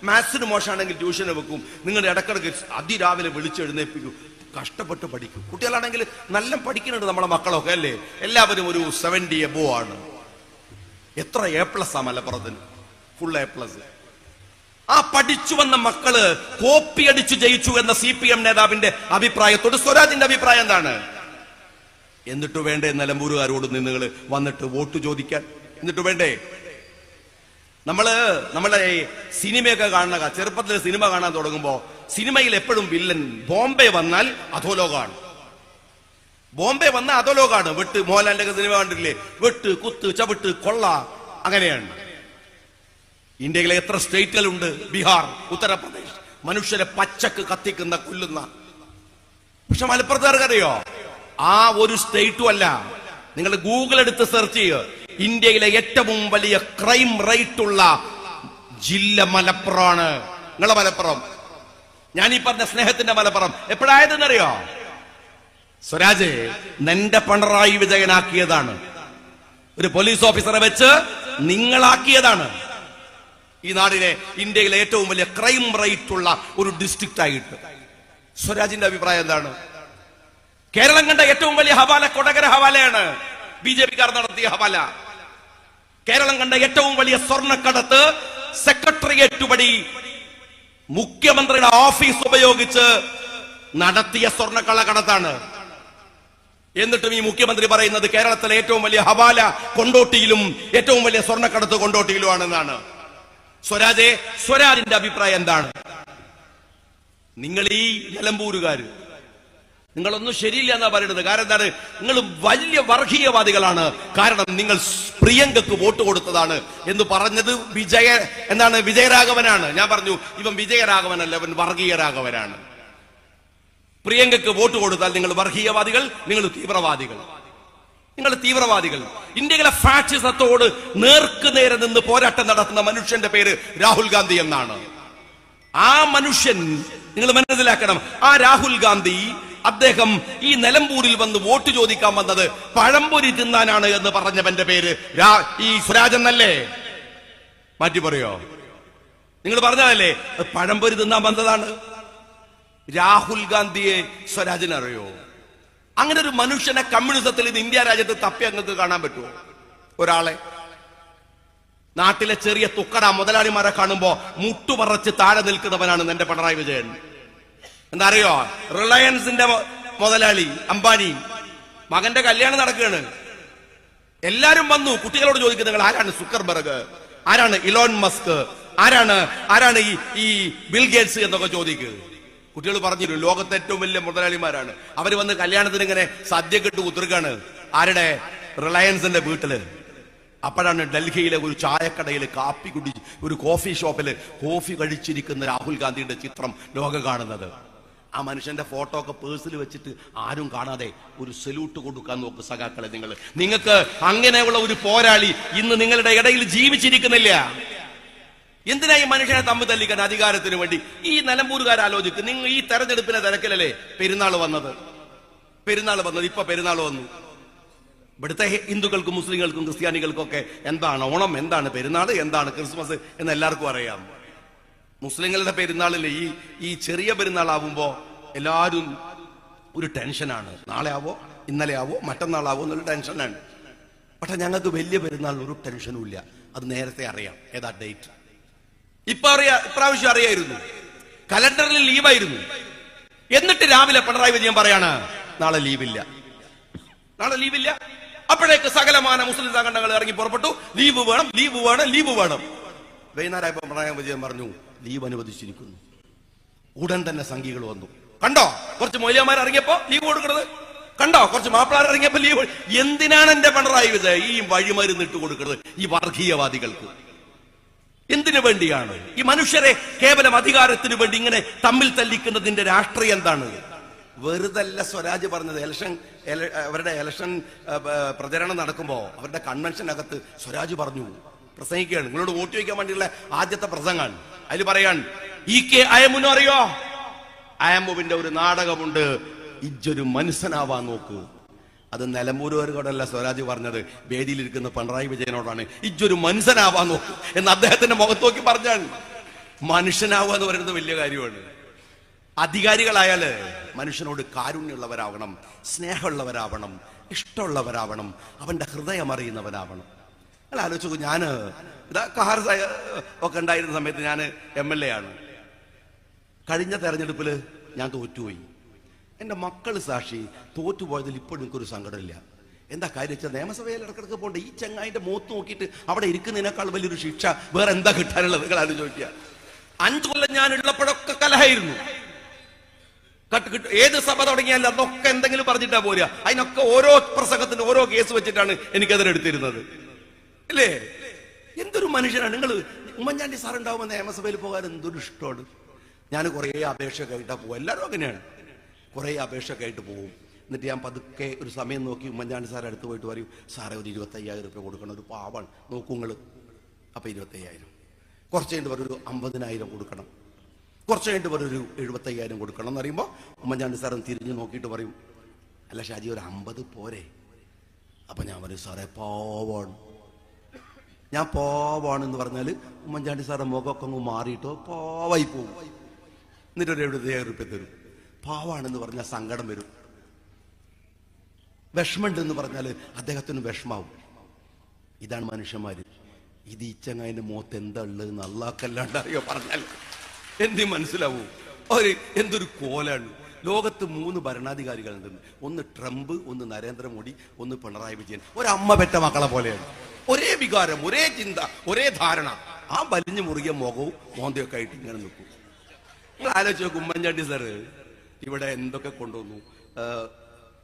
മാത്സിന് മോശമാണെങ്കിൽ ട്യൂഷന് വെക്കും. നിങ്ങൾ ഇടക്കിടക്ക് അതിരാവിലെ വിളിച്ചെഴുന്നേൽപ്പിക്കും. കഷ്ടപ്പെട്ട് പഠിക്കും. കുട്ടികളാണെങ്കിൽ നല്ല പഠിക്കുന്നുണ്ട് നമ്മളെ മക്കളൊക്കെ, അല്ലേ? എല്ലാവരും ഒരു 70 എബോ ആണ്. എത്ര A+ ആ മലപ്പുറത്തിന്? Full A+. ആ പഠിച്ചു വന്ന മക്കള് കോപ്പി അടിച്ചു ജയിച്ചു എന്ന CPM നേതാവിന്റെ അഭിപ്രായത്തോട് സ്വരാജിന്റെ അഭിപ്രായം എന്താണ്? എന്നിട്ട് വേണ്ടേ നിലമ്പൂരുകാരോട് നിങ്ങൾ വന്നിട്ട് വോട്ട് ചോദിക്കാൻ? എന്നിട്ട് വേണ്ടേ? നമ്മളെ സിനിമയൊക്കെ കാണുക, ചെറുപ്പത്തിൽ സിനിമ കാണാൻ തുടങ്ങുമ്പോ സിനിമയിൽ എപ്പോഴും വില്ലൻ ബോംബെ വന്നാൽ അധോലോകാണ്. ബോംബെ വന്നാൽ അധോലോകാണ്. വെട്ട്, മോഹൻലാലിന്റെ ഒക്കെ സിനിമ കണ്ടിട്ടില്ലേ? വെട്ട്, കുത്ത്, ചവിട്ട്, കൊള്ള, അങ്ങനെയാണ്. ഇന്ത്യയിലെ എത്ര സ്റ്റേറ്റുകളുണ്ട്? ബീഹാർ, ഉത്തർപ്രദേശ്. മനുഷ്യരെ പച്ചക്ക് കത്തിക്കുന്ന, കൊല്ലുന്ന. പക്ഷെ മലപ്പുറത്തുകാർക്കറിയോ? ആ ഒരു സ്റ്റേറ്റും അല്ല. നിങ്ങൾ ഗൂഗിൾ എടുത്ത് സെർച്ച് ചെയ്യുക. ഇന്ത്യയിലെ ഏറ്റവും വലിയ ക്രൈം റേറ്റ് ഉള്ള ജില്ല മലപ്പുറമാണ്. നിങ്ങളെ മലപ്പുറം, ഞാൻ ഈ പറഞ്ഞ സ്നേഹത്തിന്റെ മലപ്പുറം എപ്പോഴായതെന്നറിയോ? സ്വരാജ് നിന്റെ പിണറായി വിജയനാക്കിയതാണ്. ഒരു പോലീസ് ഓഫീസറെ വെച്ച് നിങ്ങളാക്കിയതാണ് ഈ നാടിനെ ഇന്ത്യയിലെ ഏറ്റവും വലിയ ക്രൈം റേറ്റ് ഉള്ള ഒരു ഡിസ്ട്രിക്റ്റ് ആയിട്ട്. സ്വരാജിന്റെ അഭിപ്രായം എന്താണ്? കേരളം കണ്ട ഏറ്റവും വലിയ ഹവാല കൊടകര ഹവാലയാണ്. BJP-കാർ നടത്തിയ ഹവാല. കേരളം കണ്ട ഏറ്റവും വലിയ സ്വർണ്ണക്കടത്ത് സെക്രട്ടേറിയറ്റ് വഴി മുഖ്യമന്ത്രിയുടെ ഓഫീസ് ഉപയോഗിച്ച് നടത്തിയ സ്വർണ്ണക്കള്ളക്കടത്താണ്. എന്നിട്ടും ഈ മുഖ്യമന്ത്രി പറയുന്നത് കേരളത്തിലെ ഏറ്റവും വലിയ ഹവാല കൊണ്ടോട്ടിയിലും ഏറ്റവും വലിയ സ്വർണ്ണക്കടത്ത് കൊണ്ടോട്ടിയിലുമാണെന്നാണ്. സ്വരാജിന്റെ അഭിപ്രായം എന്താണ്? നിങ്ങൾ ഈ നിലമ്പൂരുകാര്, നിങ്ങളൊന്നും ശരിയില്ല എന്നാ പറയുന്നത്. കാരണം എന്താണ്? നിങ്ങൾ വലിയ വർഗീയവാദികളാണ്. കാരണം നിങ്ങൾ പ്രിയങ്കക്ക് വോട്ട് കൊടുത്തതാണ് എന്ന് പറഞ്ഞത് വിജയരാഘവനാണ്. ഞാൻ പറഞ്ഞു, ഇവൻ വിജയരാഘവനല്ല, ഇവൻ വർഗീയരാഘവനാണ്. പ്രിയങ്കക്ക് വോട്ട് കൊടുത്താൽ നിങ്ങൾ വർഗീയവാദികൾ, നിങ്ങൾ തീവ്രവാദികൾ. ഇന്ത്യയിലെ ഫാഷിസത്തോട് നേർക്കുനേരെ നിന്ന് പോരാട്ടം നടത്തുന്ന മനുഷ്യന്റെ പേര് രാഹുൽ ഗാന്ധി എന്നാണ്. ആ മനുഷ്യൻ, നിങ്ങൾ മനസ്സിലാക്കണം, ആ രാഹുൽ ഗാന്ധി അദ്ദേഹം ഈ നിലമ്പൂരിൽ വന്ന് വോട്ട് ചോദിക്കാൻ വന്നത് പഴംപൊരി തിന്നാനാണ് എന്ന് പറഞ്ഞവന്റെ പേര് ഈ സ്വരാജ് എന്നല്ലേ? മാറ്റി പറയോ? നിങ്ങൾ പറഞ്ഞതല്ലേ പഴംപൊരി തിന്നാൻ വന്നതാണ്? രാഹുൽ ഗാന്ധിയെ സ്വരാജിന് അറിയോ? അങ്ങനെ ഒരു മനുഷ്യനെ കമ്മ്യൂണിസത്തിൽ ഇത് ഇന്ത്യ രാജ്യത്ത് തപ്പി അങ്ങക്ക് കാണാൻ പറ്റുമോ? ഒരാളെ നാട്ടിലെ ചെറിയ തുക്കട മുതലാളിമാരെ കാണുമ്പോ മുട്ടുപറച്ച് താഴെ നിൽക്കുന്നവനാണ് എന്റെ പിണറായി വിജയൻ. എന്താ അറിയോ? റിലയൻസിന്റെ മുതലാളി അംബാനി മകന്റെ കല്യാണം നടക്കുകയാണ്. എല്ലാരും വന്നു. കുട്ടികളോട് ചോദിക്കുക, നിങ്ങൾ ആരാണ് സുക്കർബർഗ്, ആരാണ് ഇലോൺ മസ്ക്, ആരാണ് ഈ ബിൽ ഗേറ്റ്സ് എന്നൊക്കെ ചോദിക്കുക. കുട്ടികൾ പറഞ്ഞിരുന്നു ലോകത്തെ ഏറ്റവും വലിയ മുതലാളിമാരാണ്. അവര് വന്ന് കല്യാണത്തിന് ഇങ്ങനെ സദ്യ കെട്ട് കുത്തിർക്കാണ്. ആരുടെ? റിലയൻസിന്റെ വീട്ടില്. അപ്പോഴാണ് ഡൽഹിയിലെ ഒരു ചായക്കടയിൽ കാപ്പി കുടിച്ച് ഒരു കോഫി ഷോപ്പില് കോഫി കഴിച്ചിരിക്കുന്ന രാഹുൽ ഗാന്ധിയുടെ ചിത്രം ലോകം കാണുന്നത്. ആ മനുഷ്യന്റെ ഫോട്ടോ ഒക്കെ പേഴ്സിൽ വെച്ചിട്ട് ആരും കാണാതെ ഒരു സല്യൂട്ട് കൊടുക്കാൻ നോക്ക് സഖാക്കളെ. നിങ്ങൾക്ക് അങ്ങനെയുള്ള ഒരു പോരാളി ഇന്ന് നിങ്ങളുടെ ഇടയിൽ ജീവിച്ചിരിക്കുന്നില്ല. എന്തിനാ ഈ മനുഷ്യനെ തമ്മിൽ തല്ലിക്കാൻ? അധികാരത്തിന് വേണ്ടി. ഈ നിലമ്പൂരുകാർ ആലോചിക്കും, നിങ്ങൾ ഈ തെരഞ്ഞെടുപ്പിനെ തിരക്കിലല്ലേ പെരുന്നാൾ വന്നത്? ഇപ്പൊ പെരുന്നാൾ വന്നു. ഇവിടുത്തെ ഹിന്ദുക്കൾക്കും മുസ്ലിങ്ങൾക്കും ക്രിസ്ത്യാനികൾക്കും ഒക്കെ എന്താണ് ഓണം, എന്താണ് പെരുന്നാൾ, എന്താണ് ക്രിസ്മസ് എന്ന് എല്ലാവർക്കും അറിയാം. മുസ്ലിങ്ങളുടെ പെരുന്നാളിൽ ഈ ചെറിയ പെരുന്നാളാവുമ്പോ എല്ലാവരും ഒരു ടെൻഷനാണ്. നാളെ ആവോ, ഇന്നലെ ആവോ, മറ്റന്നാളാവോ എന്നുള്ള ടെൻഷനാണ്. പക്ഷെ ഞങ്ങൾക്ക് വലിയ പെരുന്നാളിന് ഒരു ടെൻഷനും ഇല്ല. അത് നേരത്തെ അറിയാം ഏതാ ഡേറ്റ്. ഇപ്രാവശ്യം അറിയായിരുന്നു. കലണ്ടറിൽ ലീവായിരുന്നു. എന്നിട്ട് രാവിലെ പിണറായി വിജയൻ പറയാണ് നാളെ ലീവില്ല. അപ്പോഴേക്ക് സകലമാന മുസ്ലിം സംഘടനകൾ ഇറങ്ങി പുറപ്പെട്ടു. ലീവ് വേണം. വൈകുന്നേരമായപ്പോ പിണറായി വിജയൻ പറഞ്ഞു ലീവ് അനുവദിച്ചിരിക്കുന്നു. ഉടൻ തന്നെ സംഘികൾ വന്നു. കണ്ടോ കുറച്ച് മൊയ്ലിയന്മാർ ഇറങ്ങിയപ്പോ ലീവ് കൊടുക്കുന്നത്, കണ്ടോ കുറച്ച് മാപ്പിളാർ ഇറങ്ങിയപ്പോ ലീവ്. എന്തിനാണ് എന്റെ പിണറായി വിജയൻ ഈ വഴിമരുന്ന് ഇട്ട് കൊടുക്കുന്നത് ഈ വർഗീയവാദികൾക്ക്? എന്തിനു വേണ്ടിയാണ് ഈ മനുഷ്യരെ കേവലം അധികാരത്തിന് വേണ്ടി ഇങ്ങനെ തമ്മിൽ തല്ലിക്കുന്നതിന്റെ രാഷ്ട്രീയം എന്താണ്? വെറുതല്ല സ്വരാജ് പറഞ്ഞത്. അവരുടെ ഇലക്ഷൻ പ്രചരണം നടക്കുമ്പോ അവരുടെ കൺവെൻഷനകത്ത് സ്വരാജ് പറഞ്ഞു, പ്രസംഗിക്കുകയാണ്, നിങ്ങളോട് വോട്ട് ചോദിക്കാൻ വേണ്ടിയുള്ള ആദ്യത്തെ പ്രസംഗമാണ്. അതിൽ പറയാൻ EK അയമുന്ന് അറിയോ? അയമുവിന്റെ ഒരു നാടകമുണ്ട്, ഇജ്ജൊരു മനുഷ്യനാവാൻ നോക്ക്. അത് നിലമ്പൂരുകാരോടല്ല സ്വരാജ് പറഞ്ഞത്, വേദിയിലിരിക്കുന്ന പിണറായി വിജയനോടാണ്. ഇജ്ജൊരു മനുഷ്യനാവാൻ നോക്ക് എന്ന് അദ്ദേഹത്തിന്റെ മുഖത്ത് നോക്കി പറഞ്ഞാണ്. മനുഷ്യനാവുക എന്ന് പറയുന്നത് വലിയ കാര്യമാണ്. അധികാരികളായാല് മനുഷ്യനോട് കാരുണ്യമുള്ളവരാവണം, സ്നേഹമുള്ളവരാവണം, ഇഷ്ടമുള്ളവരാവണം, അവന്റെ ഹൃദയം അറിയുന്നവരാവണം. അല്ല ആലോചിച്ചു, ഞാന് കഹാർ ഒക്കെ ഉണ്ടായിരുന്ന സമയത്ത് ഞാൻ MLA ആണ്. കഴിഞ്ഞ തെരഞ്ഞെടുപ്പില് ഞാൻ തോറ്റുപോയി. എന്റെ മക്കള് സാക്ഷി, തോറ്റുപോയതിൽ ഇപ്പോഴും എനിക്കൊരു സങ്കടമില്ല. എന്താ കാര്യം വെച്ചാൽ നിയമസഭയിൽ ഇടക്കിടക്ക് പോകണ്ട. ഈ ചങ്ങായിന്റെ മുഖത്ത് നോക്കിയിട്ട് അവിടെ ഇരിക്കുന്നതിനേക്കാൾ വലിയൊരു ശിക്ഷ വേറെ എന്താ കിട്ടാനുള്ളത്? നിങ്ങൾ ആലോചിക്കുക. 5 കൊല്ലം ഞാൻ ഉള്ളപ്പോഴൊക്കെ കലഹായിരുന്നു. ഏത് സഭ തുടങ്ങിയാലും അതൊക്കെ എന്തെങ്കിലും പറഞ്ഞിട്ടാ പോരാ. അതിനൊക്കെ ഓരോ പ്രസംഗത്തിന് ഓരോ കേസ് വെച്ചിട്ടാണ് എനിക്കതിനെടുത്തിരുന്നത്. അല്ലേ? എന്തൊരു മനുഷ്യനാണ് നിങ്ങൾ. ഉമ്മൻചാണ്ടി സാർ ഉണ്ടാവുമ്പോൾ നിയമസഭയിൽ പോകാൻ എന്തൊരു ഇഷ്ടമാണ്. ഞാൻ കുറേ അപേക്ഷയൊക്കെ ആയിട്ടാ പോകും. എല്ലാവരും അങ്ങനെയാണ്. കുറേ അപേക്ഷയൊക്കെ ആയിട്ട് പോകും. എന്നിട്ട് ഞാൻ പതുക്കെ ഒരു സമയം നോക്കി ഉമ്മൻചാണ്ടി സാർ അടുത്ത് പോയിട്ട് പറയും, സാറേ ഒരു 25,000 രൂപ കൊടുക്കണം, ഒരു പാവാണ് നോക്കുങ്ങൾ. അപ്പൊ 25,000. കുറച്ച് കഴിഞ്ഞിട്ട് പറയും ഒരു 50,000 കൊടുക്കണം. കുറച്ച് കഴിഞ്ഞിട്ട് പറയും ഒരു 75,000 കൊടുക്കണം എന്ന് പറയുമ്പോൾ ഉമ്മൻചാണ്ടി സാറും തിരിഞ്ഞു നോക്കിയിട്ട് പറയും, അല്ല ഷാജി ഒരു 50 പോരെ? അപ്പൊ ഞാൻ പറയും സാറേ പാവാണ്. ഞാൻ പാവാണെന്ന് പറഞ്ഞാൽ ഉമ്മൻചാണ്ടി സാറെ മുഖമൊക്കെ അങ്ങ് മാറിയിട്ടോ പാവായി പോകും. എന്നിട്ട് ഒരു 70,000 രൂപ തരും. പാവാണെന്ന് പറഞ്ഞാൽ സങ്കടം വരും. വിഷമുണ്ടെന്ന് പറഞ്ഞാൽ അദ്ദേഹത്തിന് വിഷമാവും. ഇതാണ് മനുഷ്യന്മാര്. ഇത് ഈ ചങ്ങായിന്റെ മുഖത്ത് എന്താ ഉള്ളത് നല്ലാക്കല്ലാണ്ട് അറിയോ പറഞ്ഞാൽ എന്തി മനസ്സിലാവൂ? എന്തൊരു കോലാണ്. ലോകത്ത് 3 ഭരണാധികാരികളുണ്ട്. ഒന്ന് ട്രംപ്, ഒന്ന് നരേന്ദ്രമോദി, ഒന്ന് പിണറായി വിജയൻ. ഒരമ്മ പെറ്റ മക്കളെ പോലെയാണ്. ഒരേ വികാരം, ഒരേ ചിന്ത, ഒരേ ധാരണ. ആ വലിഞ്ഞു മുറുകിയ മുഖവും മോന്തയൊക്കെ ആയിട്ട് ഇങ്ങനെ നിൽക്കും. നിങ്ങൾ ആലോചിച്ച് നോക്കും, ഉമ്മൻചാണ്ടി സാറ് ഇവിടെ എന്തൊക്കെ കൊണ്ടുവന്നു.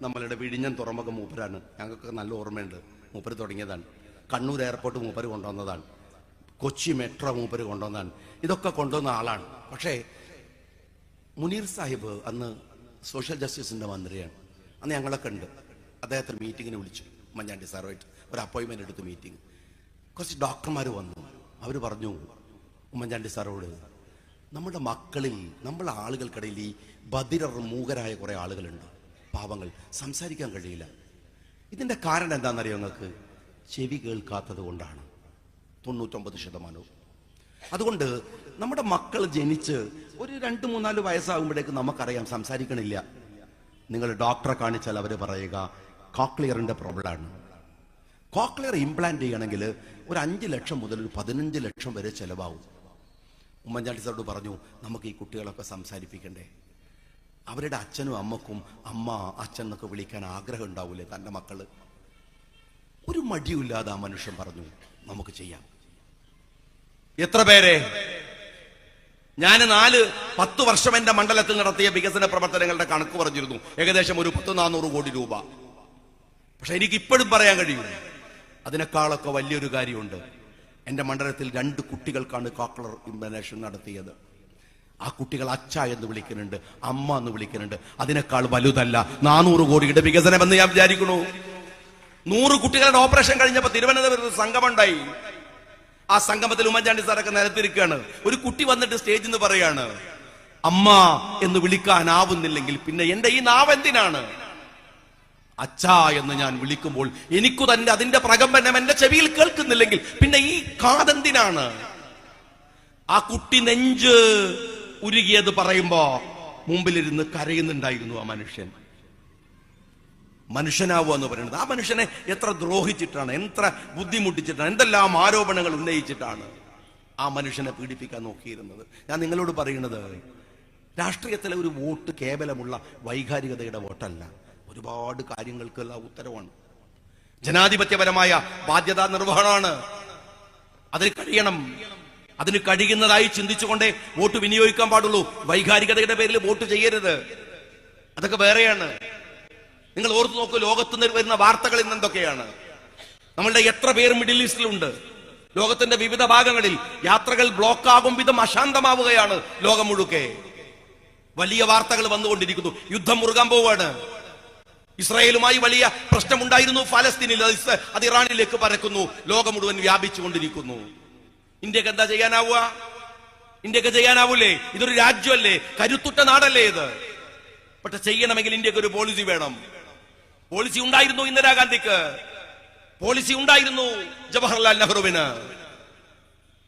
നമ്മളുടെ വിഴിഞ്ഞം തുറമുഖം മൂപ്പരാണ്. ഞങ്ങൾക്ക് നല്ല ഓർമ്മയുണ്ട്. മൂപ്പര് തുടങ്ങിയതാണ്. കണ്ണൂർ എയർപോർട്ട് മൂപ്പര് കൊണ്ടുവന്നതാണ്. കൊച്ചി മെട്രോ മൂപ്പര് കൊണ്ടുവന്നതാണ്. ഇതൊക്കെ കൊണ്ടുവന്ന ആളാണ്. പക്ഷേ മുനീർ സാഹിബ് അന്ന് സോഷ്യൽ ജസ്റ്റിസിന്റെ മന്ത്രിയാണ്. അന്ന് ഞങ്ങളൊക്കെ ഉണ്ട്. അദ്ദേഹത്തിന് മീറ്റിങ്ങിന് വിളിച്ചു. ഉമ്മൻചാണ്ടി സാറുമായിട്ട് ഒരു അപ്പോയിൻമെന്റ് എടുത്ത് മീറ്റിംഗ്. കുറച്ച് ഡോക്ടർമാർ വന്നു. അവർ പറഞ്ഞു ഉമ്മൻചാണ്ടി സാറോട്, നമ്മുടെ മക്കളിൽ, നമ്മളെ ആളുകൾക്കിടയിൽ ഈ ബധിരർ, മൂകരായ കുറെ ആളുകളുണ്ട്, പാവങ്ങൾ, സംസാരിക്കാൻ കഴിയില്ല. ഇതിന്റെ കാരണം എന്താണെന്നറിയോ നിങ്ങൾക്ക്? ചെവി കേൾക്കാത്തത് കൊണ്ടാണ് 99%. അതുകൊണ്ട് നമ്മുടെ മക്കൾ ജനിച്ച് ഒരു 2-3-4 വയസ്സാകുമ്പോഴേക്ക് നമുക്കറിയാം സംസാരിക്കണില്ല. നിങ്ങൾ ഡോക്ടറെ കാണിച്ചാൽ അവർ പറയുക കോക്ലിയറിന്റെ പ്രോബ്ലമാണ്. കോക്ലിയർ ഇംപ്ലാന്റ് ചെയ്യണമെങ്കിൽ ഒരു 5 ലക്ഷം മുതൽ ഒരു 15 ലക്ഷം വരെ ചെലവാകും. ഉമ്മൻചാണ്ടി സാറോട് പറഞ്ഞു, നമുക്ക് ഈ കുട്ടികളൊക്കെ സംസാരിപ്പിക്കണ്ടേ? അവരുടെ അച്ഛനും അമ്മക്കും അമ്മ അച്ഛൻ എന്നൊക്കെ വിളിക്കാൻ ആഗ്രഹം ഉണ്ടാവൂലേ തൻ്റെ മക്കള്? ഒരു മടിയില്ലാതെ ആ മനുഷ്യൻ പറഞ്ഞു, നമുക്ക് ചെയ്യാം. എത്ര പേരെ ഞാൻ 4-10 വർഷം എന്റെ മണ്ഡലത്തിൽ നടത്തിയ വികസന പ്രവർത്തനങ്ങളുടെ കണക്ക് പറഞ്ഞിരുന്നു. ഏകദേശം ഒരു 100-400 കോടി രൂപ. പക്ഷെ എനിക്ക് ഇപ്പോഴും പറയാൻ കഴിയും, അതിനേക്കാളൊക്കെ വലിയൊരു കാര്യമുണ്ട്. എന്റെ മണ്ഡലത്തിൽ 2 കുട്ടികൾക്കാണ് കോക്ലിയർ ഇംപ്ലാന്റേഷൻ നടത്തിയത്. ആ കുട്ടികൾ അച്ഛ എന്ന് വിളിക്കുന്നുണ്ട്, അമ്മ എന്ന് വിളിക്കുന്നുണ്ട്. അതിനേക്കാൾ വലുതല്ല 400 കോടിയുടെ വികസനം എന്ന് ഞാൻ വിചാരിക്കുന്നു. 100 കുട്ടികളുടെ ഓപ്പറേഷൻ കഴിഞ്ഞപ്പോൾ തിരുവനന്തപുരത്ത് സംഗമമുണ്ടായി. ആ സംഗമത്തിൽ ഉമ്മൻചാണ്ടി സാറൊക്കെ നിലത്തിരിക്കുകയാണ്. ഒരു കുട്ടി വന്നിട്ട് സ്റ്റേജിൽ നിന്ന് പറയാണ്, അമ്മ എന്ന് വിളിക്കാനാവുന്നില്ലെങ്കിൽ പിന്നെ എന്റെ ഈ നാവ് എന്തിനാണ്? അച്ഛ എന്ന് ഞാൻ വിളിക്കുമ്പോൾ എനിക്കു തന്നെ അതിന്റെ പ്രകമ്പനം എന്റെ ചെവിയിൽ കേൾക്കുന്നില്ലെങ്കിൽ പിന്നെ ഈ കാതെന്തിനാണ്? ആ കുട്ടി നെഞ്ച് ഉരുകിയത് പറയുമ്പോ മുമ്പിലിരുന്ന് കരയുന്നുണ്ടായിരുന്നു ആ മനുഷ്യൻ. മനുഷ്യനാവുക എന്ന് പറയുന്നത്, ആ മനുഷ്യനെ എത്ര ദ്രോഹിച്ചിട്ടാണ്, എത്ര ബുദ്ധിമുട്ടിച്ചിട്ടാണ്, എന്തെല്ലാം ആരോപണങ്ങൾ ഉന്നയിച്ചിട്ടാണ് ആ മനുഷ്യനെ പീഡിപ്പിക്കാൻ നോക്കിയിരുന്നത്. ഞാൻ നിങ്ങളോട് പറയുന്നത്, രാഷ്ട്രീയത്തിലെ ഒരു വോട്ട് കേവലമുള്ള വൈകാരികതയുടെ വോട്ടല്ല, ഒരുപാട് കാര്യങ്ങൾക്കുള്ള ഉത്തരവാണ്. ജനാധിപത്യപരമായ ബാധ്യതാ നിർവഹണമാണ്. അതിന് കഴിയണം. അതിന് കഴിയുന്നതായി ചിന്തിച്ചുകൊണ്ടേ വോട്ട് വിനിയോഗിക്കാൻ പാടുള്ളൂ. വൈകാരികതയുടെ പേരിൽ വോട്ട് ചെയ്യരുത്, അതൊക്കെ വേറെയാണ്. നിങ്ങൾ ഓർത്തു നോക്കൂ, ലോകത്ത് വരുന്ന വാർത്തകൾ ഇന്ന് എന്തൊക്കെയാണ്. നമ്മളുടെ എത്ര പേർ മിഡിൽ ഈസ്റ്റിലുണ്ട്, ലോകത്തിന്റെ വിവിധ ഭാഗങ്ങളിൽ യാത്രകൾ ബ്ലോക്ക് ആകും വിധം അശാന്തമാവുകയാണ് ലോകം മുഴുക്കെ. വലിയ വാർത്തകൾ വന്നുകൊണ്ടിരിക്കുന്നു. യുദ്ധം മുറുകാൻ പോവാണ്. ഇസ്രായേലുമായി വലിയ പ്രശ്നമുണ്ടായിരുന്നു ഫലസ്തീനിൽ, അത് ഇറാനിലേക്ക് പരക്കുന്നു. ലോകം മുഴുവൻ വ്യാപിച്ചുകൊണ്ടിരിക്കുന്നു. ഇന്ത്യക്ക് എന്താ ചെയ്യാനാവുക? ഇന്ത്യക്ക് ചെയ്യാനാവൂലേ? ഇതൊരു രാജ്യമല്ലേ, കരുത്തുറ്റ നാടല്ലേ ഇത്. പക്ഷെ ചെയ്യണമെങ്കിൽ ഇന്ത്യക്ക് ഒരു പോളിസി വേണം. പോളിസി ഉണ്ടായിരുന്നു ഇന്ദിരാഗാന്ധിക്ക്, പോളിസി ഉണ്ടായിരുന്നു ജവഹർലാൽ നെഹ്റുവിന്.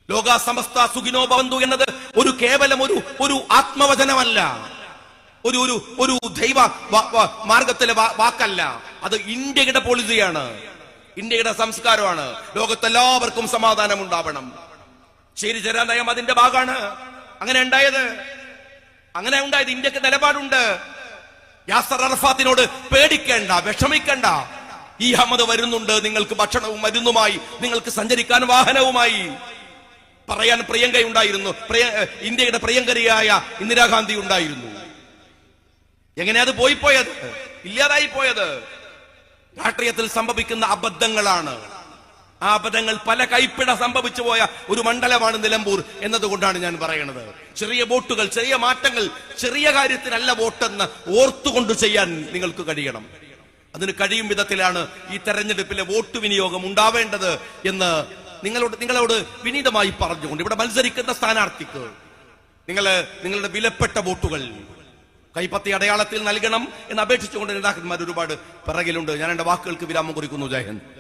ലോക സമസ്ത സുഖിനോ ഭവന്തു എന്നത് ഒരു കേവലം ഒരു ആത്മവചനമല്ല, ഒരു ദൈവ മാർഗത്തിലെ വാക്കല്ല. അത് ഇന്ത്യയുടെ പോളിസിയാണ്, ഇന്ത്യയുടെ സംസ്കാരമാണ്. ലോകത്തെല്ലാവർക്കും സമാധാനം ഉണ്ടാവണം. ചേരിചേരാ നയം അതിന്റെ ഭാഗമാണ്. അങ്ങനെ ഉണ്ടായത് ഇന്ത്യക്ക് നിലപാടുണ്ട്. യാസർ അറഫാത്തിനോട് പേടിക്കേണ്ട, വിഷമിക്കേണ്ട, ഈ അഹമ്മദ് വരുന്നുണ്ട്, നിങ്ങൾക്ക് ഭക്ഷണവും മരുന്നുമായി, നിങ്ങൾക്ക് സഞ്ചരിക്കാൻ വാഹനവുമായി പറയാൻ പ്രിയങ്കയുണ്ടായിരുന്നു. ഇന്ത്യയുടെ പ്രിയങ്കരിയായ ഇന്ദിരാഗാന്ധി ഉണ്ടായിരുന്നു. എങ്ങനെ അത് പോയത്, ഇല്ലാതായി പോയത്? രാഷ്ട്രീയത്തിൽ സംഭവിക്കുന്ന അബദ്ധങ്ങളാണ്. ആ അബദ്ധങ്ങൾ പല കൈപ്പിഴ സംഭവിച്ചു പോയ ഒരു മണ്ഡലമാണ് നിലമ്പൂർ എന്നതുകൊണ്ടാണ് ഞാൻ പറയുന്നത്. ചെറിയ വോട്ടുകൾ, ചെറിയ മാറ്റങ്ങൾ, ചെറിയ കാര്യത്തിനല്ല വോട്ടെന്ന് ഓർത്തുകൊണ്ട് ചെയ്യാൻ നിങ്ങൾക്ക് കഴിയണം. അതിന് കഴിയും വിധത്തിലാണ് ഈ തെരഞ്ഞെടുപ്പിലെ വോട്ട് വിനിയോഗം ഉണ്ടാവേണ്ടത് എന്ന് നിങ്ങളോട് വിനീതമായി പറഞ്ഞുകൊണ്ട് ഇവിടെ മത്സരിക്കുന്ന സ്ഥാനാർത്ഥിക്ക് നിങ്ങളുടെ വിലപ്പെട്ട വോട്ടുകൾ കൈപ്പത്തി അടയാളത്തിൽ നൽകണം എന്ന് അപേക്ഷിച്ചുകൊണ്ട് നേതാക്കന്മാർ ഒരുപാട് പിറകിലുണ്ട്. ഞാൻ എന്റെ വാക്കുകൾക്ക് വിരാമം കുറിക്കുന്നു. ജയ് ഹിന്ദ്.